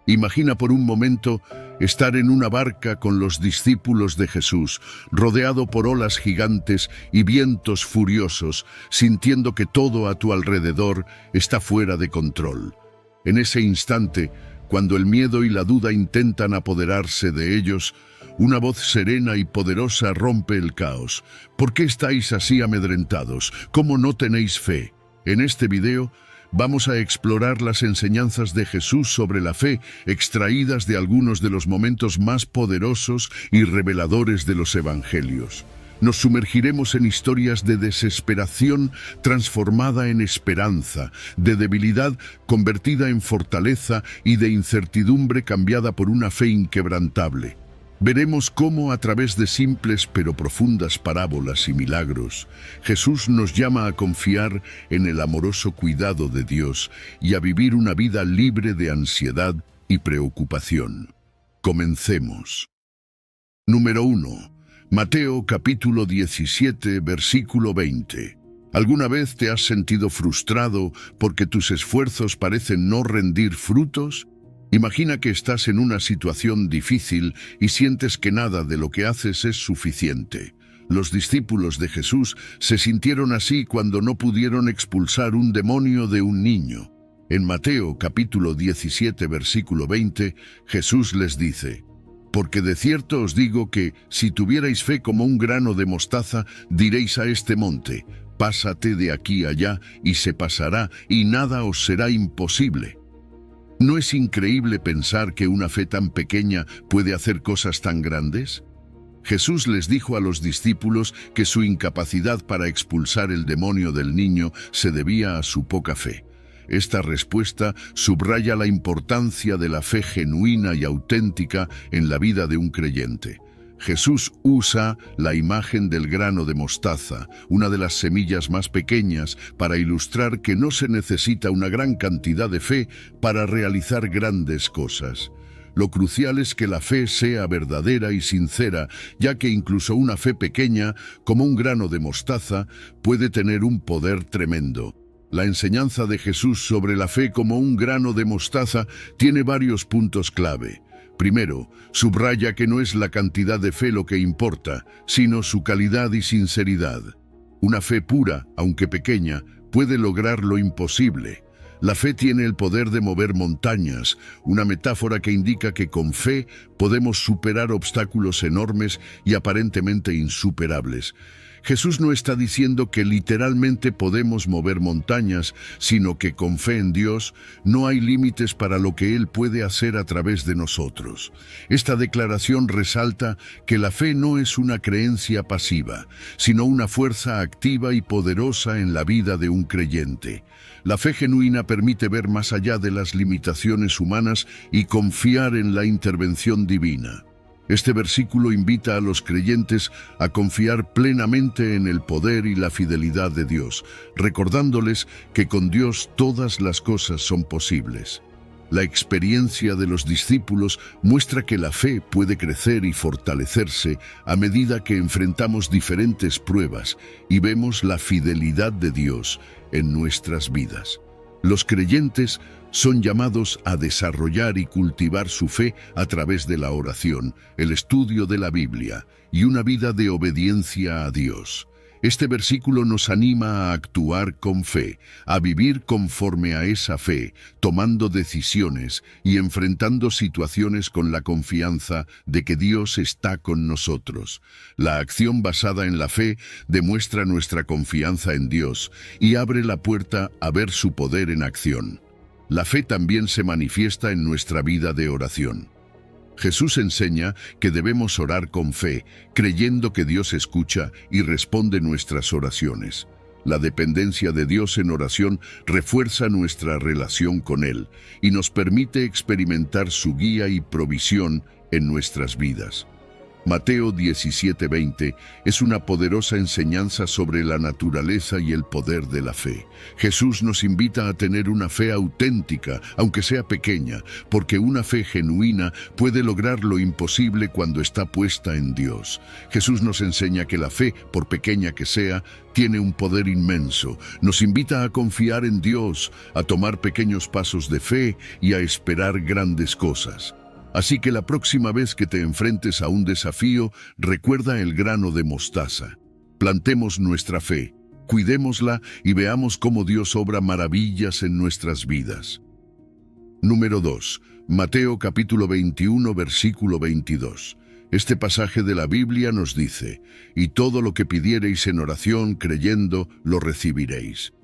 Imagina por un momento estar en una barca con los discípulos de Jesús, rodeado por olas gigantes y vientos furiosos, sintiendo que todo a tu alrededor está fuera de control. En ese instante, cuando el miedo y la duda intentan apoderarse de ellos, una voz serena y poderosa rompe el caos. ¿Por qué estáis así amedrentados? ¿Cómo no tenéis fe? En este video vamos a explorar las enseñanzas de Jesús sobre la fe, extraídas de algunos de los momentos más poderosos y reveladores de los evangelios. Nos sumergiremos en historias de desesperación transformada en esperanza, de debilidad convertida en fortaleza y de incertidumbre cambiada por una fe inquebrantable. Veremos cómo, a través de simples pero profundas parábolas y milagros, Jesús nos llama a confiar en el amoroso cuidado de Dios y a vivir una vida libre de ansiedad y preocupación. Comencemos. Número 1. Mateo capítulo 17, versículo 20. ¿Alguna vez te has sentido frustrado porque tus esfuerzos parecen no rendir frutos? Imagina que estás en una situación difícil y sientes que nada de lo que haces es suficiente. Los discípulos de Jesús se sintieron así cuando no pudieron expulsar un demonio de un niño. En Mateo capítulo 17, versículo 20, Jesús les dice: «Porque de cierto os digo que, si tuvierais fe como un grano de mostaza, diréis a este monte: pásate de aquí allá, y se pasará, y nada os será imposible». ¿No es increíble pensar que una fe tan pequeña puede hacer cosas tan grandes? Jesús les dijo a los discípulos que su incapacidad para expulsar el demonio del niño se debía a su poca fe. Esta respuesta subraya la importancia de la fe genuina y auténtica en la vida de un creyente. Jesús usa la imagen del grano de mostaza, una de las semillas más pequeñas, para ilustrar que no se necesita una gran cantidad de fe para realizar grandes cosas. Lo crucial es que la fe sea verdadera y sincera, ya que incluso una fe pequeña, como un grano de mostaza, puede tener un poder tremendo. La enseñanza de Jesús sobre la fe como un grano de mostaza tiene varios puntos clave. Primero, subraya que no es la cantidad de fe lo que importa, sino su calidad y sinceridad. Una fe pura, aunque pequeña, puede lograr lo imposible. La fe tiene el poder de mover montañas, una metáfora que indica que con fe podemos superar obstáculos enormes y aparentemente insuperables. Jesús no está diciendo que literalmente podemos mover montañas, sino que con fe en Dios no hay límites para lo que Él puede hacer a través de nosotros. Esta declaración resalta que la fe no es una creencia pasiva, sino una fuerza activa y poderosa en la vida de un creyente. La fe genuina permite ver más allá de las limitaciones humanas y confiar en la intervención divina. Este versículo invita a los creyentes a confiar plenamente en el poder y la fidelidad de Dios, recordándoles que con Dios todas las cosas son posibles. La experiencia de los discípulos muestra que la fe puede crecer y fortalecerse a medida que enfrentamos diferentes pruebas y vemos la fidelidad de Dios en nuestras vidas. Los creyentes son llamados a desarrollar y cultivar su fe a través de la oración, el estudio de la Biblia y una vida de obediencia a Dios. Este versículo nos anima a actuar con fe, a vivir conforme a esa fe, tomando decisiones y enfrentando situaciones con la confianza de que Dios está con nosotros. La acción basada en la fe demuestra nuestra confianza en Dios y abre la puerta a ver su poder en acción. La fe también se manifiesta en nuestra vida de oración. Jesús enseña que debemos orar con fe, creyendo que Dios escucha y responde nuestras oraciones. La dependencia de Dios en oración refuerza nuestra relación con Él y nos permite experimentar su guía y provisión en nuestras vidas. Mateo 17:20 es una poderosa enseñanza sobre la naturaleza y el poder de la fe. Jesús nos invita a tener una fe auténtica, aunque sea pequeña, porque una fe genuina puede lograr lo imposible cuando está puesta en Dios. Jesús nos enseña que la fe, por pequeña que sea, tiene un poder inmenso. Nos invita a confiar en Dios, a tomar pequeños pasos de fe y a esperar grandes cosas. Así que la próxima vez que te enfrentes a un desafío, recuerda el grano de mostaza. Plantemos nuestra fe, cuidémosla y veamos cómo Dios obra maravillas en nuestras vidas. Número 2. Mateo capítulo 21, versículo 22. Este pasaje de la Biblia nos dice: «Y todo lo que pidiereis en oración creyendo, lo recibiréis».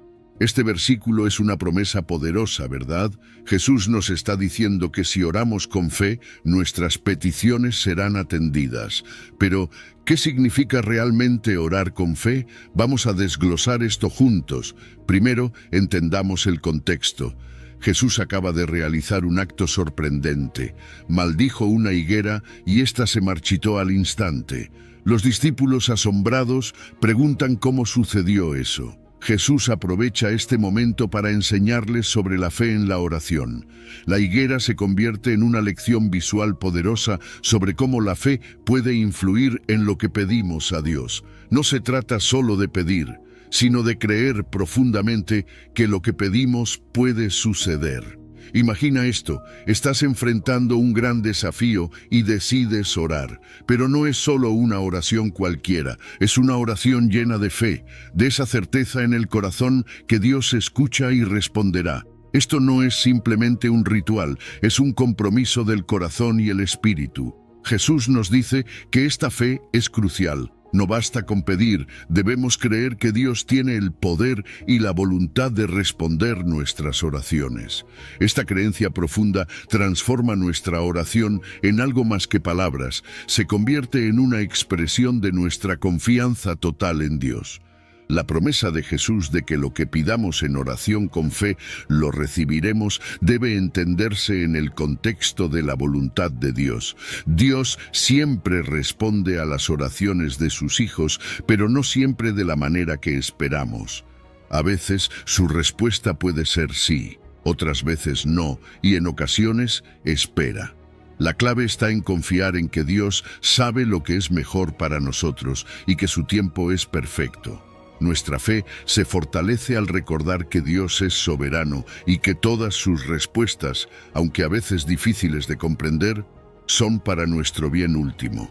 Este versículo es una promesa poderosa, ¿verdad? Jesús nos está diciendo que si oramos con fe, nuestras peticiones serán atendidas. Pero, ¿qué significa realmente orar con fe? Vamos a desglosar esto juntos. Primero, entendamos el contexto. Jesús acaba de realizar un acto sorprendente. Maldijo una higuera y ésta se marchitó al instante. Los discípulos, asombrados, preguntan cómo sucedió eso. Jesús aprovecha este momento para enseñarles sobre la fe en la oración. La higuera se convierte en una lección visual poderosa sobre cómo la fe puede influir en lo que pedimos a Dios. No se trata solo de pedir, sino de creer profundamente que lo que pedimos puede suceder. Imagina esto: estás enfrentando un gran desafío y decides orar. Pero no es solo una oración cualquiera, es una oración llena de fe, de esa certeza en el corazón que Dios escucha y responderá. Esto no es simplemente un ritual, es un compromiso del corazón y el espíritu. Jesús nos dice que esta fe es crucial. No basta con pedir, debemos creer que Dios tiene el poder y la voluntad de responder nuestras oraciones. Esta creencia profunda transforma nuestra oración en algo más que palabras, se convierte en una expresión de nuestra confianza total en Dios. La promesa de Jesús de que lo que pidamos en oración con fe lo recibiremos debe entenderse en el contexto de la voluntad de Dios. Dios siempre responde a las oraciones de sus hijos, pero no siempre de la manera que esperamos. A veces su respuesta puede ser sí, otras veces no, y en ocasiones espera. La clave está en confiar en que Dios sabe lo que es mejor para nosotros y que su tiempo es perfecto. Nuestra fe se fortalece al recordar que Dios es soberano y que todas sus respuestas, aunque a veces difíciles de comprender, son para nuestro bien último.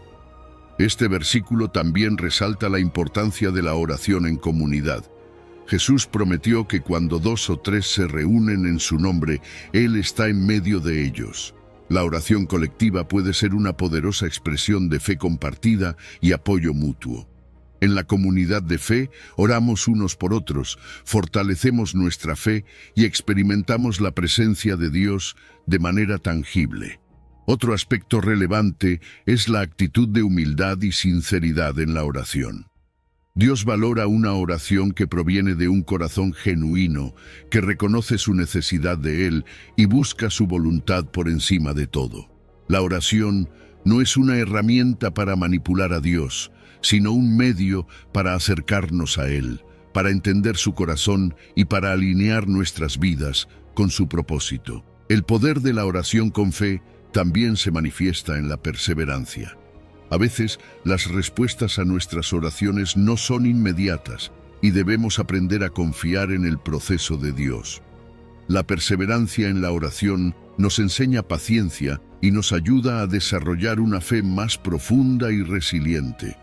Este versículo también resalta la importancia de la oración en comunidad. Jesús prometió que cuando 2 o 3 se reúnen en su nombre, Él está en medio de ellos. La oración colectiva puede ser una poderosa expresión de fe compartida y apoyo mutuo. En la comunidad de fe, oramos unos por otros, fortalecemos nuestra fe y experimentamos la presencia de Dios de manera tangible. Otro aspecto relevante es la actitud de humildad y sinceridad en la oración. Dios valora una oración que proviene de un corazón genuino, que reconoce su necesidad de Él y busca su voluntad por encima de todo. La oración no es una herramienta para manipular a Dios, sino un medio para acercarnos a Él, para entender su corazón y para alinear nuestras vidas con su propósito. El poder de la oración con fe también se manifiesta en la perseverancia. A veces, las respuestas a nuestras oraciones no son inmediatas y debemos aprender a confiar en el proceso de Dios. La perseverancia en la oración nos enseña paciencia y nos ayuda a desarrollar una fe más profunda y resiliente.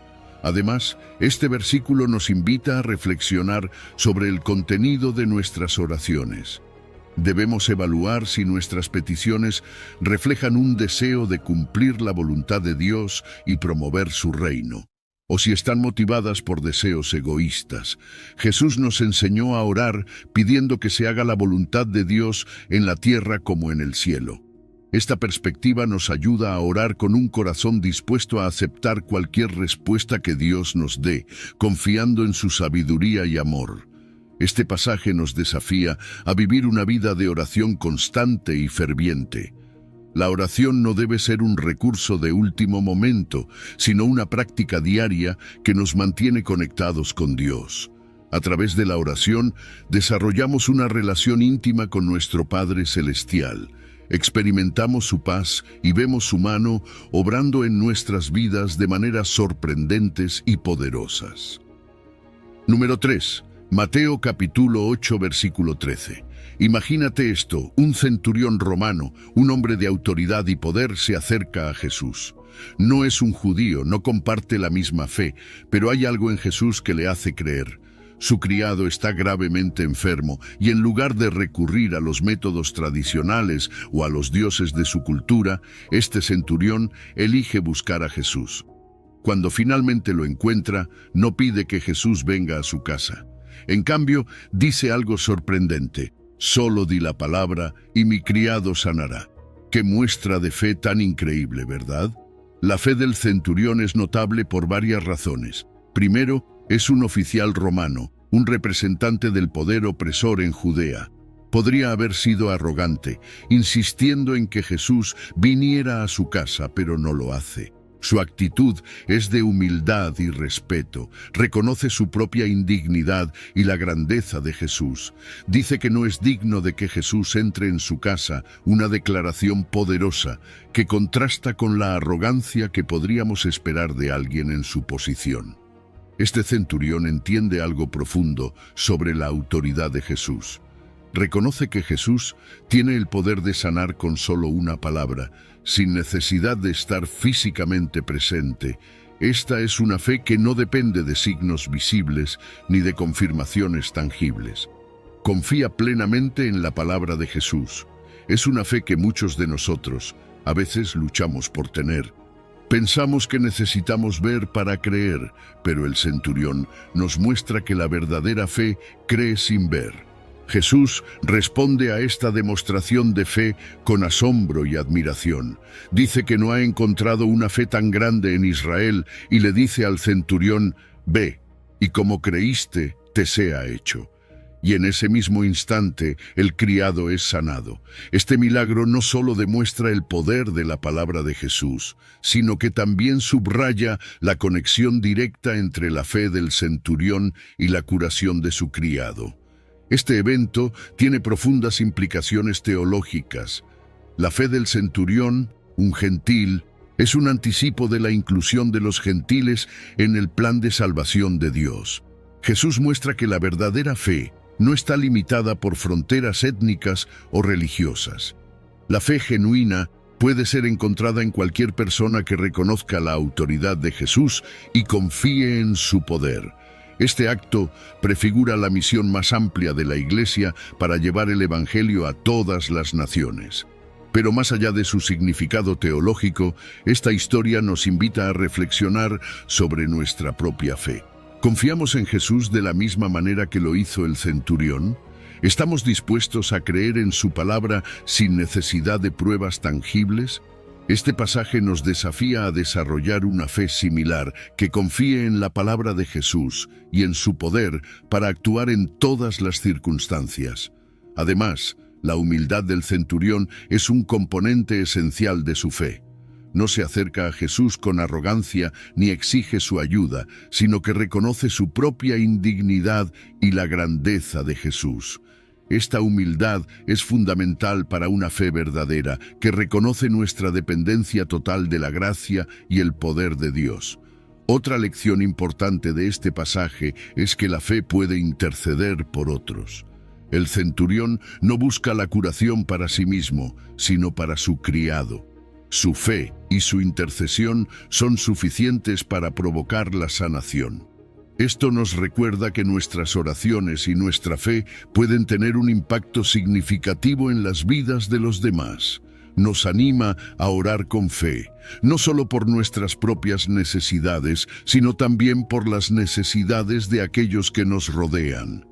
Además, este versículo nos invita a reflexionar sobre el contenido de nuestras oraciones. Debemos evaluar si nuestras peticiones reflejan un deseo de cumplir la voluntad de Dios y promover su reino, o si están motivadas por deseos egoístas. Jesús nos enseñó a orar pidiendo que se haga la voluntad de Dios en la tierra como en el cielo. Esta perspectiva nos ayuda a orar con un corazón dispuesto a aceptar cualquier respuesta que Dios nos dé, confiando en su sabiduría y amor. Este pasaje nos desafía a vivir una vida de oración constante y ferviente. La oración no debe ser un recurso de último momento, sino una práctica diaria que nos mantiene conectados con Dios. A través de la oración, desarrollamos una relación íntima con nuestro Padre Celestial. Experimentamos su paz y vemos su mano obrando en nuestras vidas de maneras sorprendentes y poderosas. Número 3. Mateo capítulo 8, versículo 13. Imagínate esto, un centurión romano, un hombre de autoridad y poder, se acerca a Jesús. No es un judío, no comparte la misma fe, pero hay algo en Jesús que le hace creer. Su criado está gravemente enfermo y en lugar de recurrir a los métodos tradicionales o a los dioses de su cultura, este centurión elige buscar a Jesús. Cuando finalmente lo encuentra, no pide que Jesús venga a su casa. En cambio, dice algo sorprendente: solo di la palabra y mi criado sanará. Qué muestra de fe tan increíble, ¿verdad? La fe del centurión es notable por varias razones. Primero, es un oficial romano, un representante del poder opresor en Judea. Podría haber sido arrogante, insistiendo en que Jesús viniera a su casa, pero no lo hace. Su actitud es de humildad y respeto. Reconoce su propia indignidad y la grandeza de Jesús. Dice que no es digno de que Jesús entre en su casa, una declaración poderosa que contrasta con la arrogancia que podríamos esperar de alguien en su posición. Este centurión entiende algo profundo sobre la autoridad de Jesús. Reconoce que Jesús tiene el poder de sanar con solo una palabra, sin necesidad de estar físicamente presente. Esta es una fe que no depende de signos visibles ni de confirmaciones tangibles. Confía plenamente en la palabra de Jesús. Es una fe que muchos de nosotros a veces luchamos por tener. Pensamos que necesitamos ver para creer, pero el centurión nos muestra que la verdadera fe cree sin ver. Jesús responde a esta demostración de fe con asombro y admiración. Dice que no ha encontrado una fe tan grande en Israel y le dice al centurión: ve, y como creíste, te sea hecho. Y en ese mismo instante el criado es sanado. Este milagro no solo demuestra el poder de la palabra de Jesús, sino que también subraya la conexión directa entre la fe del centurión y la curación de su criado. Este evento tiene profundas implicaciones teológicas. La fe del centurión, un gentil, es un anticipo de la inclusión de los gentiles en el plan de salvación de Dios. Jesús muestra que la verdadera fe no está limitada por fronteras étnicas o religiosas. La fe genuina puede ser encontrada en cualquier persona que reconozca la autoridad de Jesús y confíe en su poder. Este acto prefigura la misión más amplia de la Iglesia para llevar el Evangelio a todas las naciones. Pero más allá de su significado teológico, esta historia nos invita a reflexionar sobre nuestra propia fe. ¿Confiamos en Jesús de la misma manera que lo hizo el centurión? ¿Estamos dispuestos a creer en su palabra sin necesidad de pruebas tangibles? Este pasaje nos desafía a desarrollar una fe similar que confíe en la palabra de Jesús y en su poder para actuar en todas las circunstancias. Además, la humildad del centurión es un componente esencial de su fe. No se acerca a Jesús con arrogancia ni exige su ayuda, sino que reconoce su propia indignidad y la grandeza de Jesús. Esta humildad es fundamental para una fe verdadera, que reconoce nuestra dependencia total de la gracia y el poder de Dios. Otra lección importante de este pasaje es que la fe puede interceder por otros. El centurión no busca la curación para sí mismo, sino para su criado. Su fe y su intercesión son suficientes para provocar la sanación. Esto nos recuerda que nuestras oraciones y nuestra fe pueden tener un impacto significativo en las vidas de los demás. Nos anima a orar con fe, no solo por nuestras propias necesidades, sino también por las necesidades de aquellos que nos rodean.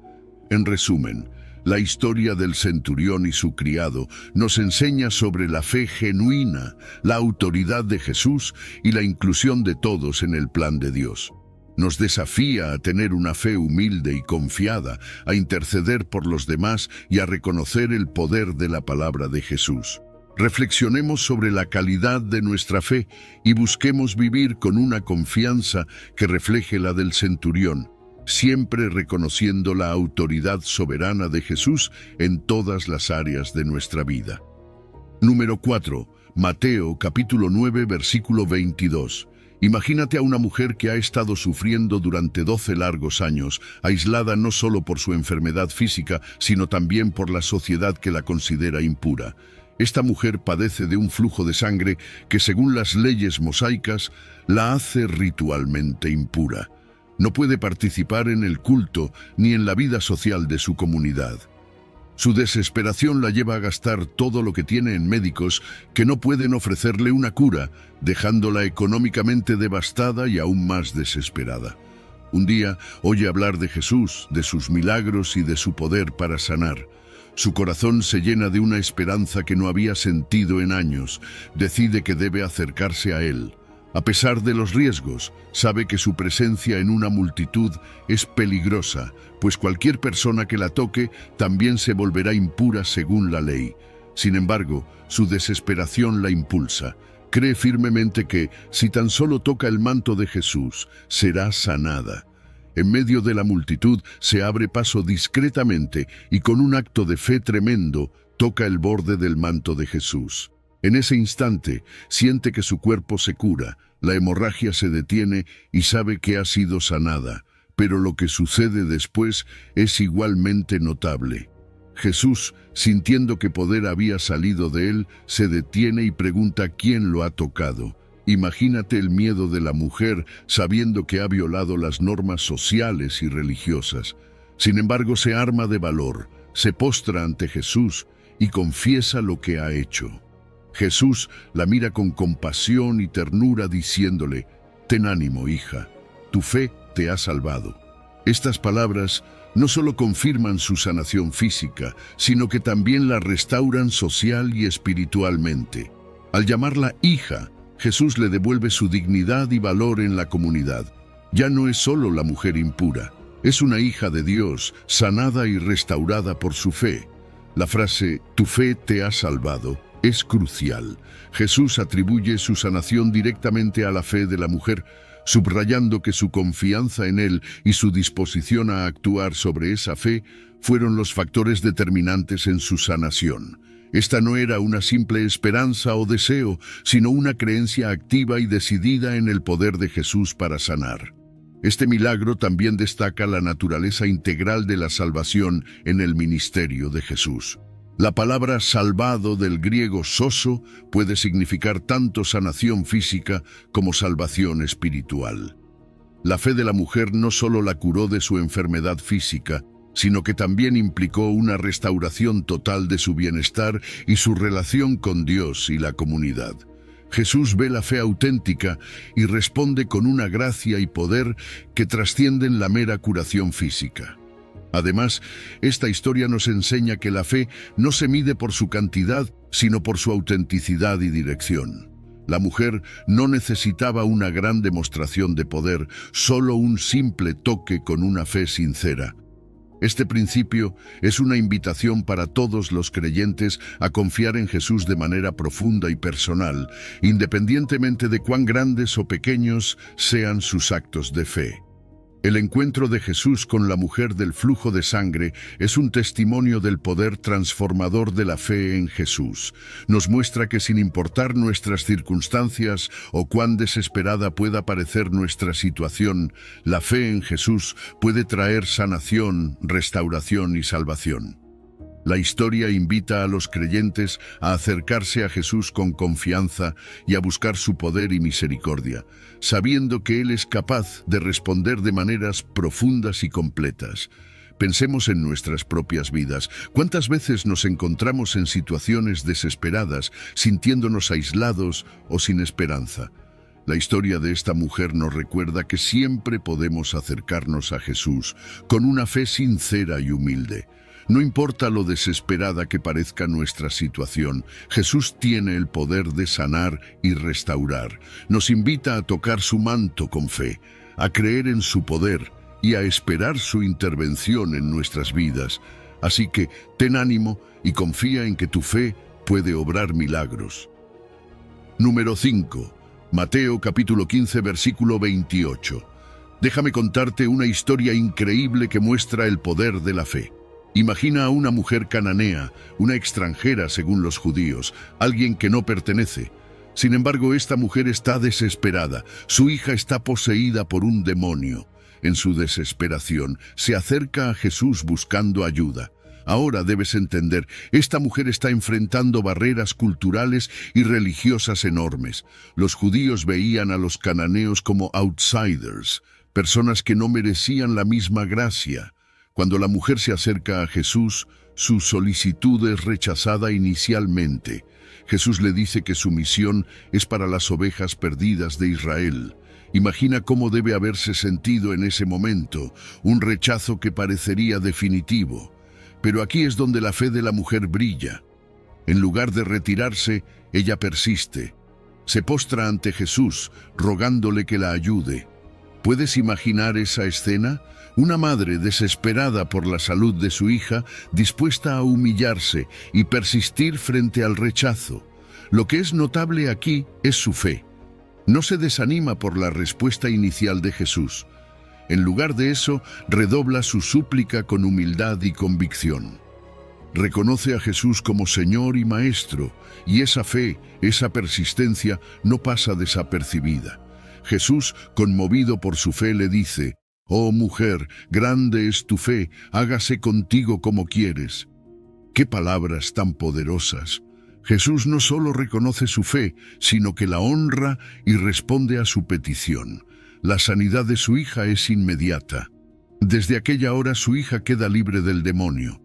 En resumen, la historia del centurión y su criado nos enseña sobre la fe genuina, la autoridad de Jesús y la inclusión de todos en el plan de Dios. Nos desafía a tener una fe humilde y confiada, a interceder por los demás y a reconocer el poder de la palabra de Jesús. Reflexionemos sobre la calidad de nuestra fe y busquemos vivir con una confianza que refleje la del centurión, siempre reconociendo la autoridad soberana de Jesús en todas las áreas de nuestra vida. Número 4. Mateo capítulo 9 versículo 22. Imagínate a una mujer que ha estado sufriendo durante 12 largos años, aislada no solo por su enfermedad física, sino también por la sociedad que la considera impura. Esta mujer padece de un flujo de sangre que, según las leyes mosaicas, la hace ritualmente impura. No puede participar en el culto ni en la vida social de su comunidad. Su desesperación la lleva a gastar todo lo que tiene en médicos que no pueden ofrecerle una cura, dejándola económicamente devastada y aún más desesperada. Un día oye hablar de Jesús, de sus milagros y de su poder para sanar. Su corazón se llena de una esperanza que no había sentido en años. Decide que debe acercarse a él. A pesar de los riesgos, sabe que su presencia en una multitud es peligrosa, pues cualquier persona que la toque también se volverá impura según la ley. Sin embargo, su desesperación la impulsa. Cree firmemente que, si tan solo toca el manto de Jesús, será sanada. En medio de la multitud se abre paso discretamente y con un acto de fe tremendo toca el borde del manto de Jesús. En ese instante siente que su cuerpo se cura, la hemorragia se detiene y sabe que ha sido sanada, pero lo que sucede después es igualmente notable. Jesús, sintiendo que poder había salido de él, se detiene y pregunta quién lo ha tocado. Imagínate el miedo de la mujer sabiendo que ha violado las normas sociales y religiosas. Sin embargo, se arma de valor, se postra ante Jesús y confiesa lo que ha hecho. Jesús la mira con compasión y ternura diciéndole: «Ten ánimo, hija, tu fe te ha salvado». Estas palabras no solo confirman su sanación física, sino que también la restauran social y espiritualmente. Al llamarla hija, Jesús le devuelve su dignidad y valor en la comunidad. Ya no es solo la mujer impura, es una hija de Dios, sanada y restaurada por su fe. La frase «tu fe te ha salvado» es crucial. Jesús atribuye su sanación directamente a la fe de la mujer, subrayando que su confianza en él y su disposición a actuar sobre esa fe fueron los factores determinantes en su sanación. Esta no era una simple esperanza o deseo, sino una creencia activa y decidida en el poder de Jesús para sanar. Este milagro también destaca la naturaleza integral de la salvación en el ministerio de Jesús. La palabra salvado del griego soso puede significar tanto sanación física como salvación espiritual. La fe de la mujer no solo la curó de su enfermedad física, sino que también implicó una restauración total de su bienestar y su relación con Dios y la comunidad. Jesús ve la fe auténtica y responde con una gracia y poder que trascienden la mera curación física. Además, esta historia nos enseña que la fe no se mide por su cantidad, sino por su autenticidad y dirección. La mujer no necesitaba una gran demostración de poder, solo un simple toque con una fe sincera. Este principio es una invitación para todos los creyentes a confiar en Jesús de manera profunda y personal, independientemente de cuán grandes o pequeños sean sus actos de fe. El encuentro de Jesús con la mujer del flujo de sangre es un testimonio del poder transformador de la fe en Jesús. Nos muestra que sin importar nuestras circunstancias o cuán desesperada pueda parecer nuestra situación, la fe en Jesús puede traer sanación, restauración y salvación. La historia invita a los creyentes a acercarse a Jesús con confianza y a buscar su poder y misericordia, sabiendo que Él es capaz de responder de maneras profundas y completas. Pensemos en nuestras propias vidas. ¿Cuántas veces nos encontramos en situaciones desesperadas, sintiéndonos aislados o sin esperanza? La historia de esta mujer nos recuerda que siempre podemos acercarnos a Jesús con una fe sincera y humilde. No importa lo desesperada que parezca nuestra situación, Jesús tiene el poder de sanar y restaurar. Nos invita a tocar su manto con fe, a creer en su poder y a esperar su intervención en nuestras vidas. Así que ten ánimo y confía en que tu fe puede obrar milagros. Número 5. Mateo capítulo 15, versículo 28. Déjame contarte una historia increíble que muestra el poder de la fe. Imagina a una mujer cananea, una extranjera según los judíos, alguien que no pertenece. Sin embargo, esta mujer está desesperada. Su hija está poseída por un demonio. En su desesperación, se acerca a Jesús buscando ayuda. Ahora debes entender, esta mujer está enfrentando barreras culturales y religiosas enormes. Los judíos veían a los cananeos como outsiders, personas que no merecían la misma gracia. Cuando la mujer se acerca a Jesús, su solicitud es rechazada inicialmente. Jesús le dice que su misión es para las ovejas perdidas de Israel. Imagina cómo debe haberse sentido en ese momento, un rechazo que parecería definitivo. Pero aquí es donde la fe de la mujer brilla. En lugar de retirarse, ella persiste. Se postra ante Jesús, rogándole que la ayude. ¿Puedes imaginar esa escena? Una madre desesperada por la salud de su hija, dispuesta a humillarse y persistir frente al rechazo. Lo que es notable aquí es su fe. No se desanima por la respuesta inicial de Jesús. En lugar de eso, redobla su súplica con humildad y convicción. Reconoce a Jesús como Señor y Maestro, y esa fe, esa persistencia, no pasa desapercibida. Jesús, conmovido por su fe, le dice: «Oh mujer, grande es tu fe, hágase contigo como quieres». ¡Qué palabras tan poderosas! Jesús no solo reconoce su fe, sino que la honra y responde a su petición. La sanidad de su hija es inmediata. Desde aquella hora su hija queda libre del demonio.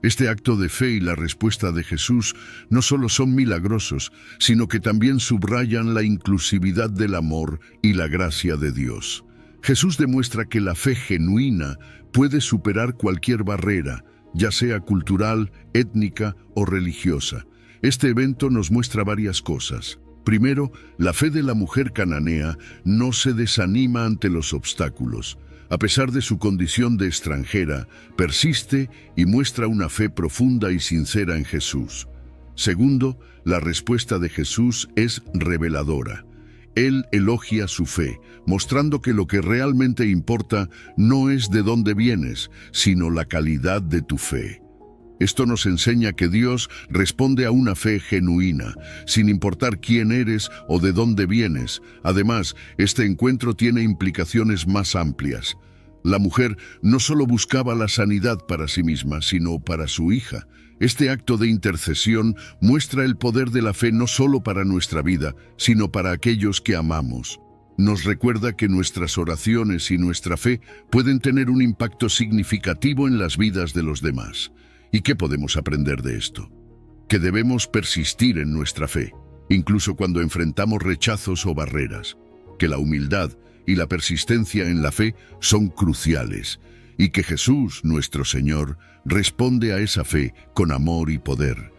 Este acto de fe y la respuesta de Jesús no solo son milagrosos, sino que también subrayan la inclusividad del amor y la gracia de Dios. Jesús demuestra que la fe genuina puede superar cualquier barrera, ya sea cultural, étnica o religiosa. Este evento nos muestra varias cosas. Primero, la fe de la mujer cananea no se desanima ante los obstáculos. A pesar de su condición de extranjera, persiste y muestra una fe profunda y sincera en Jesús. Segundo, la respuesta de Jesús es reveladora. Él elogia su fe, mostrando que lo que realmente importa no es de dónde vienes, sino la calidad de tu fe. Esto nos enseña que Dios responde a una fe genuina, sin importar quién eres o de dónde vienes. Además, este encuentro tiene implicaciones más amplias. La mujer no solo buscaba la sanidad para sí misma, sino para su hija. Este acto de intercesión muestra el poder de la fe no solo para nuestra vida, sino para aquellos que amamos. Nos recuerda que nuestras oraciones y nuestra fe pueden tener un impacto significativo en las vidas de los demás. ¿Y qué podemos aprender de esto? Que debemos persistir en nuestra fe, incluso cuando enfrentamos rechazos o barreras. Que la humildad y la persistencia en la fe son cruciales, y que Jesús, nuestro Señor, responde a esa fe con amor y poder.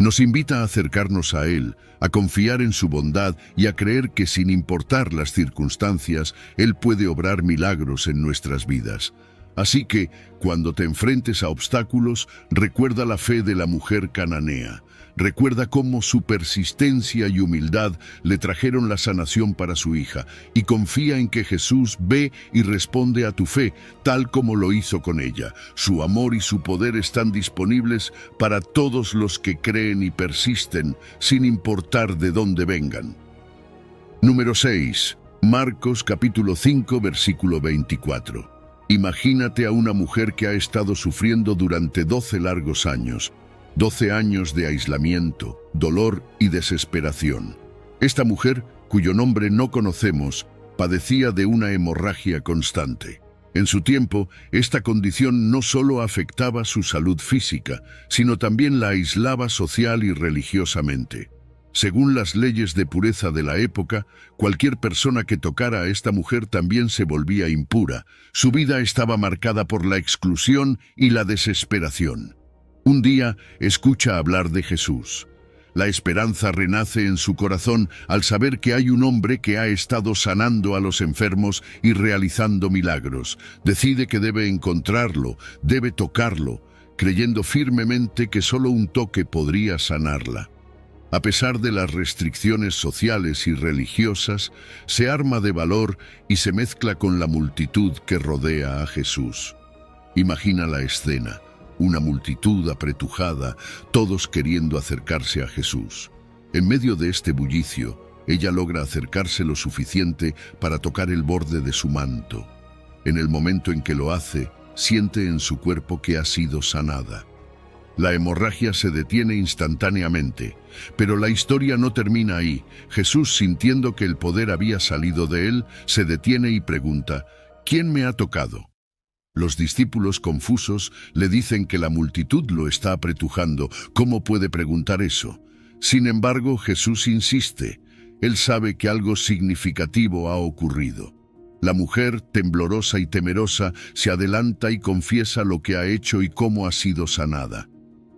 Nos invita a acercarnos a Él, a confiar en su bondad y a creer que sin importar las circunstancias, Él puede obrar milagros en nuestras vidas. Así que, cuando te enfrentes a obstáculos, recuerda la fe de la mujer cananea. Recuerda cómo su persistencia y humildad le trajeron la sanación para su hija, y confía en que Jesús ve y responde a tu fe, tal como lo hizo con ella. Su amor y su poder están disponibles para todos los que creen y persisten, sin importar de dónde vengan. Número 6. Marcos capítulo 5, versículo 24. Imagínate a una mujer que ha estado sufriendo durante 12 largos años, 12 años de aislamiento, dolor y desesperación. Esta mujer, cuyo nombre no conocemos, padecía de una hemorragia constante. En su tiempo, esta condición no solo afectaba su salud física, sino también la aislaba social y religiosamente. Según las leyes de pureza de la época, cualquier persona que tocara a esta mujer también se volvía impura. Su vida estaba marcada por la exclusión y la desesperación. Un día, escucha hablar de Jesús. La esperanza renace en su corazón al saber que hay un hombre que ha estado sanando a los enfermos y realizando milagros. Decide que debe encontrarlo, debe tocarlo, creyendo firmemente que solo un toque podría sanarla. A pesar de las restricciones sociales y religiosas, se arma de valor y se mezcla con la multitud que rodea a Jesús. Imagina la escena, una multitud apretujada, todos queriendo acercarse a Jesús. En medio de este bullicio, ella logra acercarse lo suficiente para tocar el borde de su manto. En el momento en que lo hace, siente en su cuerpo que ha sido sanada. La hemorragia se detiene instantáneamente, pero la historia no termina ahí. Jesús, sintiendo que el poder había salido de él, se detiene y pregunta, ¿quién me ha tocado? Los discípulos confusos le dicen que la multitud lo está apretujando. ¿Cómo puede preguntar eso? Sin embargo, Jesús insiste. Él sabe que algo significativo ha ocurrido. La mujer, temblorosa y temerosa, se adelanta y confiesa lo que ha hecho y cómo ha sido sanada.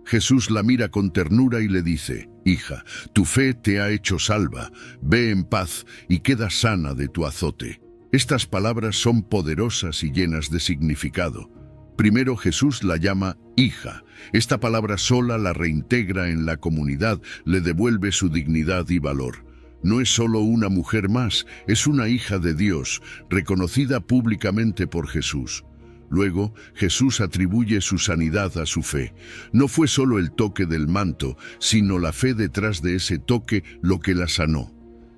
Jesús la mira con ternura y le dice, «Hija, tu fe te ha hecho salva, ve en paz y queda sana de tu azote». Estas palabras son poderosas y llenas de significado. Primero Jesús la llama hija. Esta palabra sola la reintegra en la comunidad, le devuelve su dignidad y valor. No es solo una mujer más, es una hija de Dios, reconocida públicamente por Jesús. Luego, Jesús atribuye su sanidad a su fe. No fue solo el toque del manto, sino la fe detrás de ese toque lo que la sanó.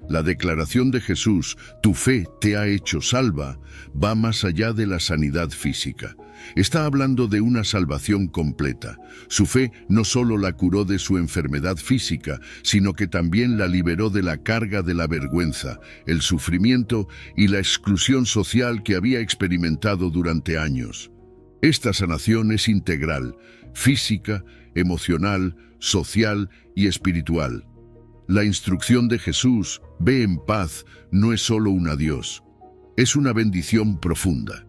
La declaración de Jesús, tu fe te ha hecho salva, va más allá de la sanidad física. Está hablando de una salvación completa. Su fe no solo la curó de su enfermedad física, sino que también la liberó de la carga de la vergüenza, el sufrimiento y la exclusión social que había experimentado durante años. Esta sanación es integral, física, emocional, social y espiritual. La instrucción de Jesús, ve en paz, no es solo un adiós, es una bendición profunda.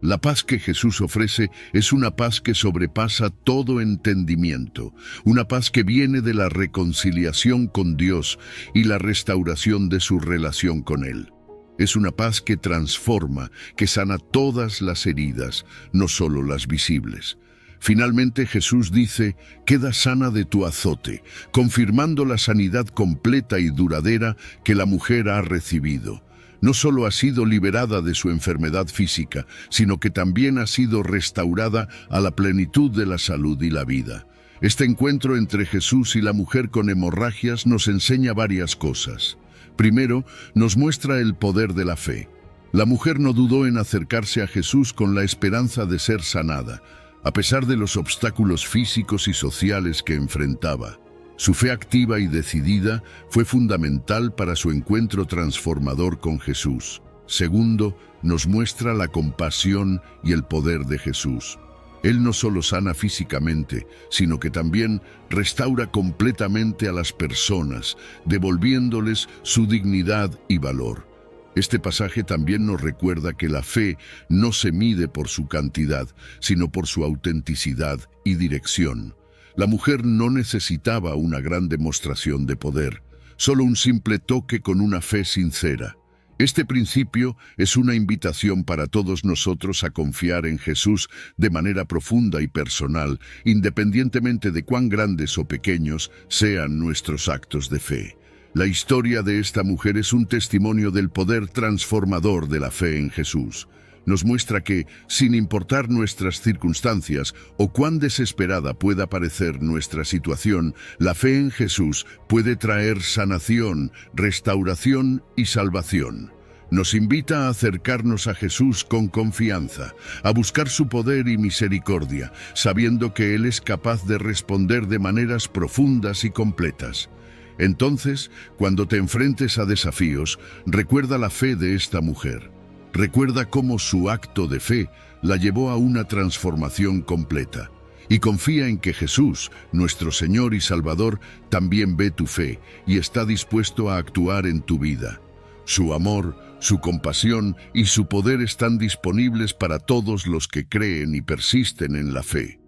La paz que Jesús ofrece es una paz que sobrepasa todo entendimiento, una paz que viene de la reconciliación con Dios y la restauración de su relación con Él. Es una paz que transforma, que sana todas las heridas, no solo las visibles. Finalmente Jesús dice, queda sana de tu azote, confirmando la sanidad completa y duradera que la mujer ha recibido. No solo ha sido liberada de su enfermedad física, sino que también ha sido restaurada a la plenitud de la salud y la vida. Este encuentro entre Jesús y la mujer con hemorragias nos enseña varias cosas. Primero, nos muestra el poder de la fe. La mujer no dudó en acercarse a Jesús con la esperanza de ser sanada, a pesar de los obstáculos físicos y sociales que enfrentaba. Su fe activa y decidida fue fundamental para su encuentro transformador con Jesús. Segundo, nos muestra la compasión y el poder de Jesús. Él no solo sana físicamente, sino que también restaura completamente a las personas, devolviéndoles su dignidad y valor. Este pasaje también nos recuerda que la fe no se mide por su cantidad, sino por su autenticidad y dirección. La mujer no necesitaba una gran demostración de poder, solo un simple toque con una fe sincera. Este principio es una invitación para todos nosotros a confiar en Jesús de manera profunda y personal, independientemente de cuán grandes o pequeños sean nuestros actos de fe. La historia de esta mujer es un testimonio del poder transformador de la fe en Jesús. Nos muestra que, sin importar nuestras circunstancias o cuán desesperada pueda parecer nuestra situación, la fe en Jesús puede traer sanación, restauración y salvación. Nos invita a acercarnos a Jesús con confianza, a buscar su poder y misericordia, sabiendo que Él es capaz de responder de maneras profundas y completas. Entonces, cuando te enfrentes a desafíos, recuerda la fe de esta mujer. Recuerda cómo su acto de fe la llevó a una transformación completa. Y confía en que Jesús, nuestro Señor y Salvador, también ve tu fe y está dispuesto a actuar en tu vida. Su amor, su compasión y su poder están disponibles para todos los que creen y persisten en la fe.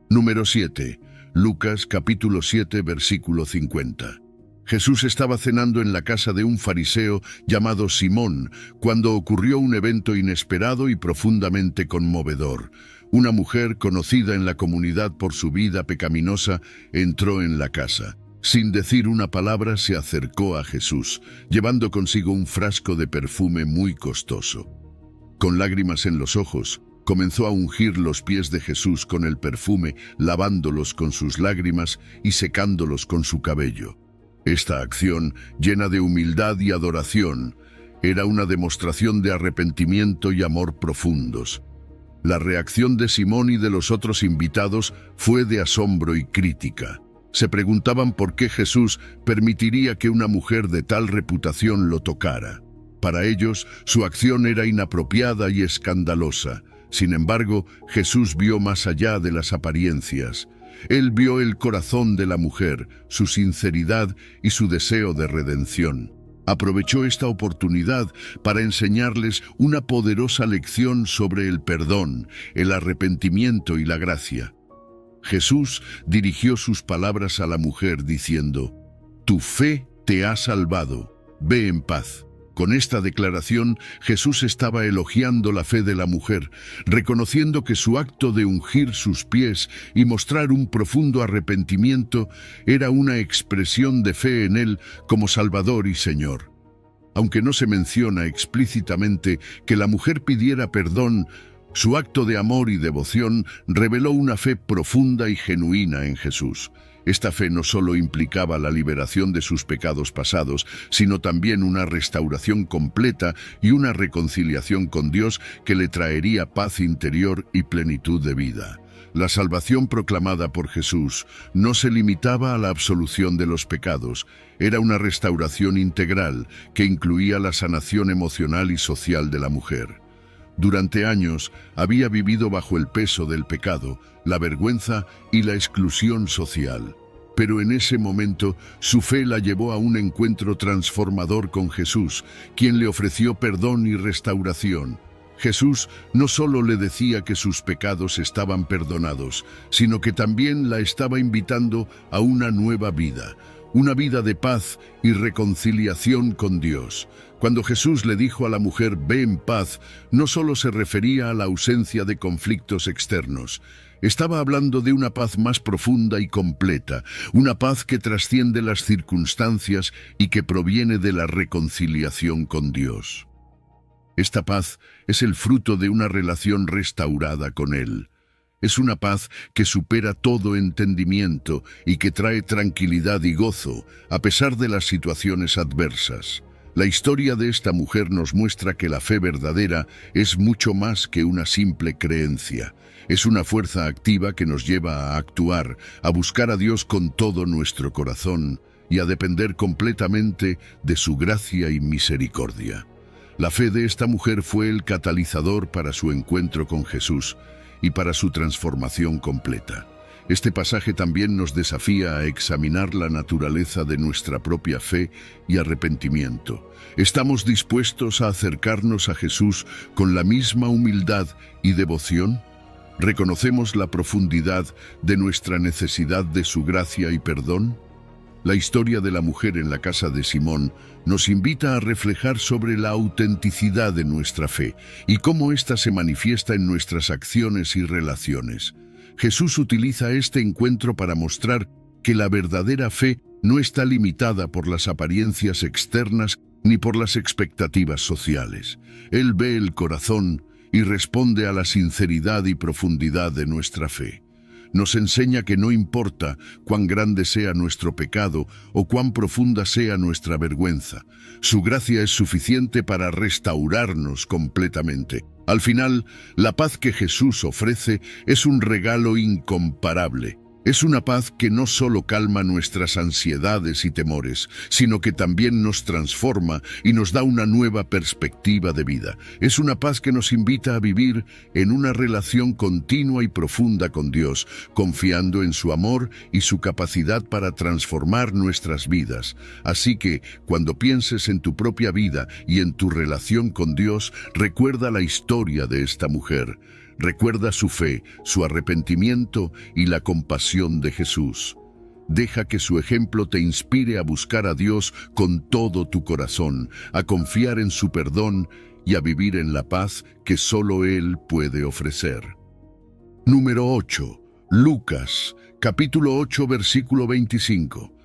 Número 7. Lucas capítulo 7, versículo 50. Jesús estaba cenando en la casa de un fariseo llamado Simón, cuando ocurrió un evento inesperado y profundamente conmovedor. Una mujer conocida en la comunidad por su vida pecaminosa entró en la casa. Sin decir una palabra, se acercó a Jesús, llevando consigo un frasco de perfume muy costoso. Con lágrimas en los ojos, comenzó a ungir los pies de Jesús con el perfume, lavándolos con sus lágrimas y secándolos con su cabello. Esta acción, llena de humildad y adoración, era una demostración de arrepentimiento y amor profundos. La reacción de Simón y de los otros invitados fue de asombro y crítica. Se preguntaban por qué Jesús permitiría que una mujer de tal reputación lo tocara. Para ellos, su acción era inapropiada y escandalosa. Sin embargo, Jesús vio más allá de las apariencias. Él vio el corazón de la mujer, su sinceridad y su deseo de redención. Aprovechó esta oportunidad para enseñarles una poderosa lección sobre el perdón, el arrepentimiento y la gracia. Jesús dirigió sus palabras a la mujer diciendo: «Tu fe te ha salvado, ve en paz». Con esta declaración, Jesús estaba elogiando la fe de la mujer, reconociendo que su acto de ungir sus pies y mostrar un profundo arrepentimiento era una expresión de fe en Él como Salvador y Señor. Aunque no se menciona explícitamente que la mujer pidiera perdón, su acto de amor y devoción reveló una fe profunda y genuina en Jesús. Esta fe no solo implicaba la liberación de sus pecados pasados, sino también una restauración completa y una reconciliación con Dios que le traería paz interior y plenitud de vida. La salvación proclamada por Jesús no se limitaba a la absolución de los pecados, era una restauración integral que incluía la sanación emocional y social de la mujer. Durante años había vivido bajo el peso del pecado, la vergüenza y la exclusión social. Pero en ese momento su fe la llevó a un encuentro transformador con Jesús, quien le ofreció perdón y restauración. Jesús no solo le decía que sus pecados estaban perdonados, sino que también la estaba invitando a una nueva vida. Una vida de paz y reconciliación con Dios. Cuando Jesús le dijo a la mujer «ve en paz», no solo se refería a la ausencia de conflictos externos. Estaba hablando de una paz más profunda y completa, una paz que trasciende las circunstancias y que proviene de la reconciliación con Dios. Esta paz es el fruto de una relación restaurada con Él. Es una paz que supera todo entendimiento y que trae tranquilidad y gozo, a pesar de las situaciones adversas. La historia de esta mujer nos muestra que la fe verdadera es mucho más que una simple creencia. Es una fuerza activa que nos lleva a actuar, a buscar a Dios con todo nuestro corazón y a depender completamente de su gracia y misericordia. La fe de esta mujer fue el catalizador para su encuentro con Jesús y para su transformación completa. Este pasaje también nos desafía a examinar la naturaleza de nuestra propia fe y arrepentimiento. ¿Estamos dispuestos a acercarnos a Jesús con la misma humildad y devoción? ¿Reconocemos la profundidad de nuestra necesidad de su gracia y perdón? La historia de la mujer en la casa de Simón nos invita a reflejar sobre la autenticidad de nuestra fe y cómo ésta se manifiesta en nuestras acciones y relaciones. Jesús utiliza este encuentro para mostrar que la verdadera fe no está limitada por las apariencias externas ni por las expectativas sociales. Él ve el corazón y responde a la sinceridad y profundidad de nuestra fe. Nos enseña que no importa cuán grande sea nuestro pecado o cuán profunda sea nuestra vergüenza, su gracia es suficiente para restaurarnos completamente. Al final, la paz que Jesús ofrece es un regalo incomparable. Es una paz que no solo calma nuestras ansiedades y temores, sino que también nos transforma y nos da una nueva perspectiva de vida. Es una paz que nos invita a vivir en una relación continua y profunda con Dios, confiando en su amor y su capacidad para transformar nuestras vidas. Así que, cuando pienses en tu propia vida y en tu relación con Dios, recuerda la historia de esta mujer. Recuerda su fe, su arrepentimiento y la compasión de Jesús. Deja que su ejemplo te inspire a buscar a Dios con todo tu corazón, a confiar en su perdón y a vivir en la paz que solo Él puede ofrecer. Número 8. Lucas, capítulo 8, versículo 25.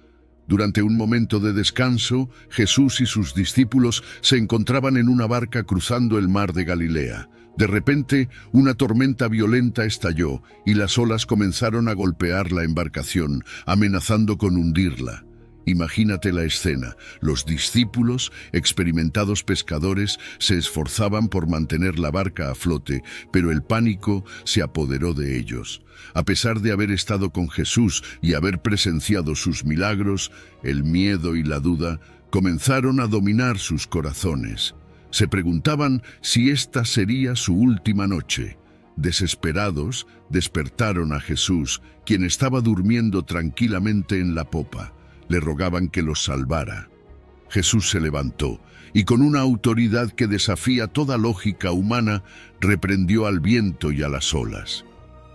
Durante un momento de descanso, Jesús y sus discípulos se encontraban en una barca cruzando el mar de Galilea. De repente, una tormenta violenta estalló y las olas comenzaron a golpear la embarcación, amenazando con hundirla. Imagínate la escena. Los discípulos, experimentados pescadores, se esforzaban por mantener la barca a flote, pero el pánico se apoderó de ellos. A pesar de haber estado con Jesús y haber presenciado sus milagros, el miedo y la duda comenzaron a dominar sus corazones. Se preguntaban si esta sería su última noche. Desesperados, despertaron a Jesús, quien estaba durmiendo tranquilamente en la popa. Le rogaban que los salvara. Jesús se levantó y con una autoridad que desafía toda lógica humana, reprendió al viento y a las olas.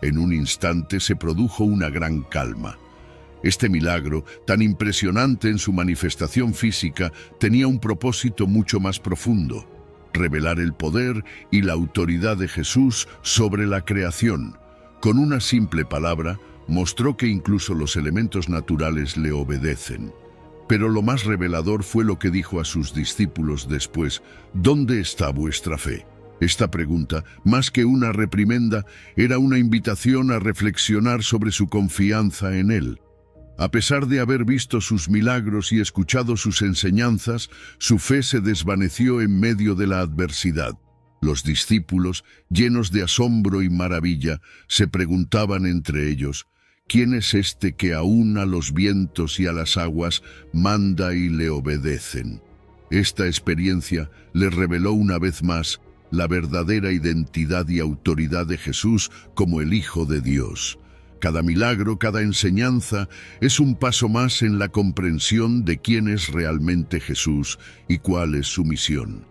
En un instante se produjo una gran calma. Este milagro, tan impresionante en su manifestación física, tenía un propósito mucho más profundo: revelar el poder y la autoridad de Jesús sobre la creación. Con una simple palabra, mostró que incluso los elementos naturales le obedecen. Pero lo más revelador fue lo que dijo a sus discípulos después: ¿dónde está vuestra fe? Esta pregunta, más que una reprimenda, era una invitación a reflexionar sobre su confianza en él. A pesar de haber visto sus milagros y escuchado sus enseñanzas, su fe se desvaneció en medio de la adversidad. Los discípulos, llenos de asombro y maravilla, se preguntaban entre ellos: ¿quién es este que aún a los vientos y a las aguas manda y le obedecen? Esta experiencia les reveló una vez más la verdadera identidad y autoridad de Jesús como el Hijo de Dios. Cada milagro, cada enseñanza es un paso más en la comprensión de quién es realmente Jesús y cuál es su misión.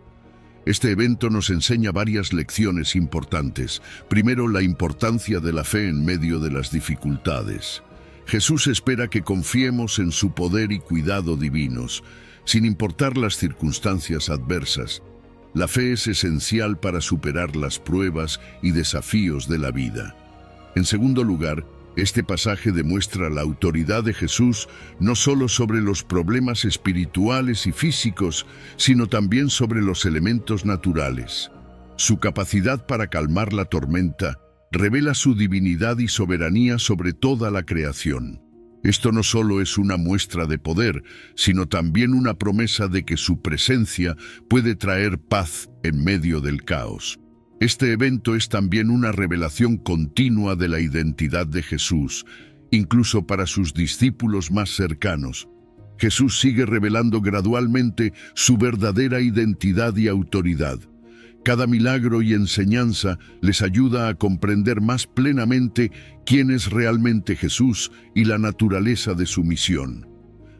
Este evento nos enseña varias lecciones importantes. Primero, la importancia de la fe en medio de las dificultades. Jesús espera que confiemos en su poder y cuidado divinos, sin importar las circunstancias adversas. La fe es esencial para superar las pruebas y desafíos de la vida. En segundo lugar, este pasaje demuestra la autoridad de Jesús no solo sobre los problemas espirituales y físicos, sino también sobre los elementos naturales. Su capacidad para calmar la tormenta revela su divinidad y soberanía sobre toda la creación. Esto no solo es una muestra de poder, sino también una promesa de que su presencia puede traer paz en medio del caos. Este evento es también una revelación continua de la identidad de Jesús, incluso para sus discípulos más cercanos. Jesús sigue revelando gradualmente su verdadera identidad y autoridad. Cada milagro y enseñanza les ayuda a comprender más plenamente quién es realmente Jesús y la naturaleza de su misión.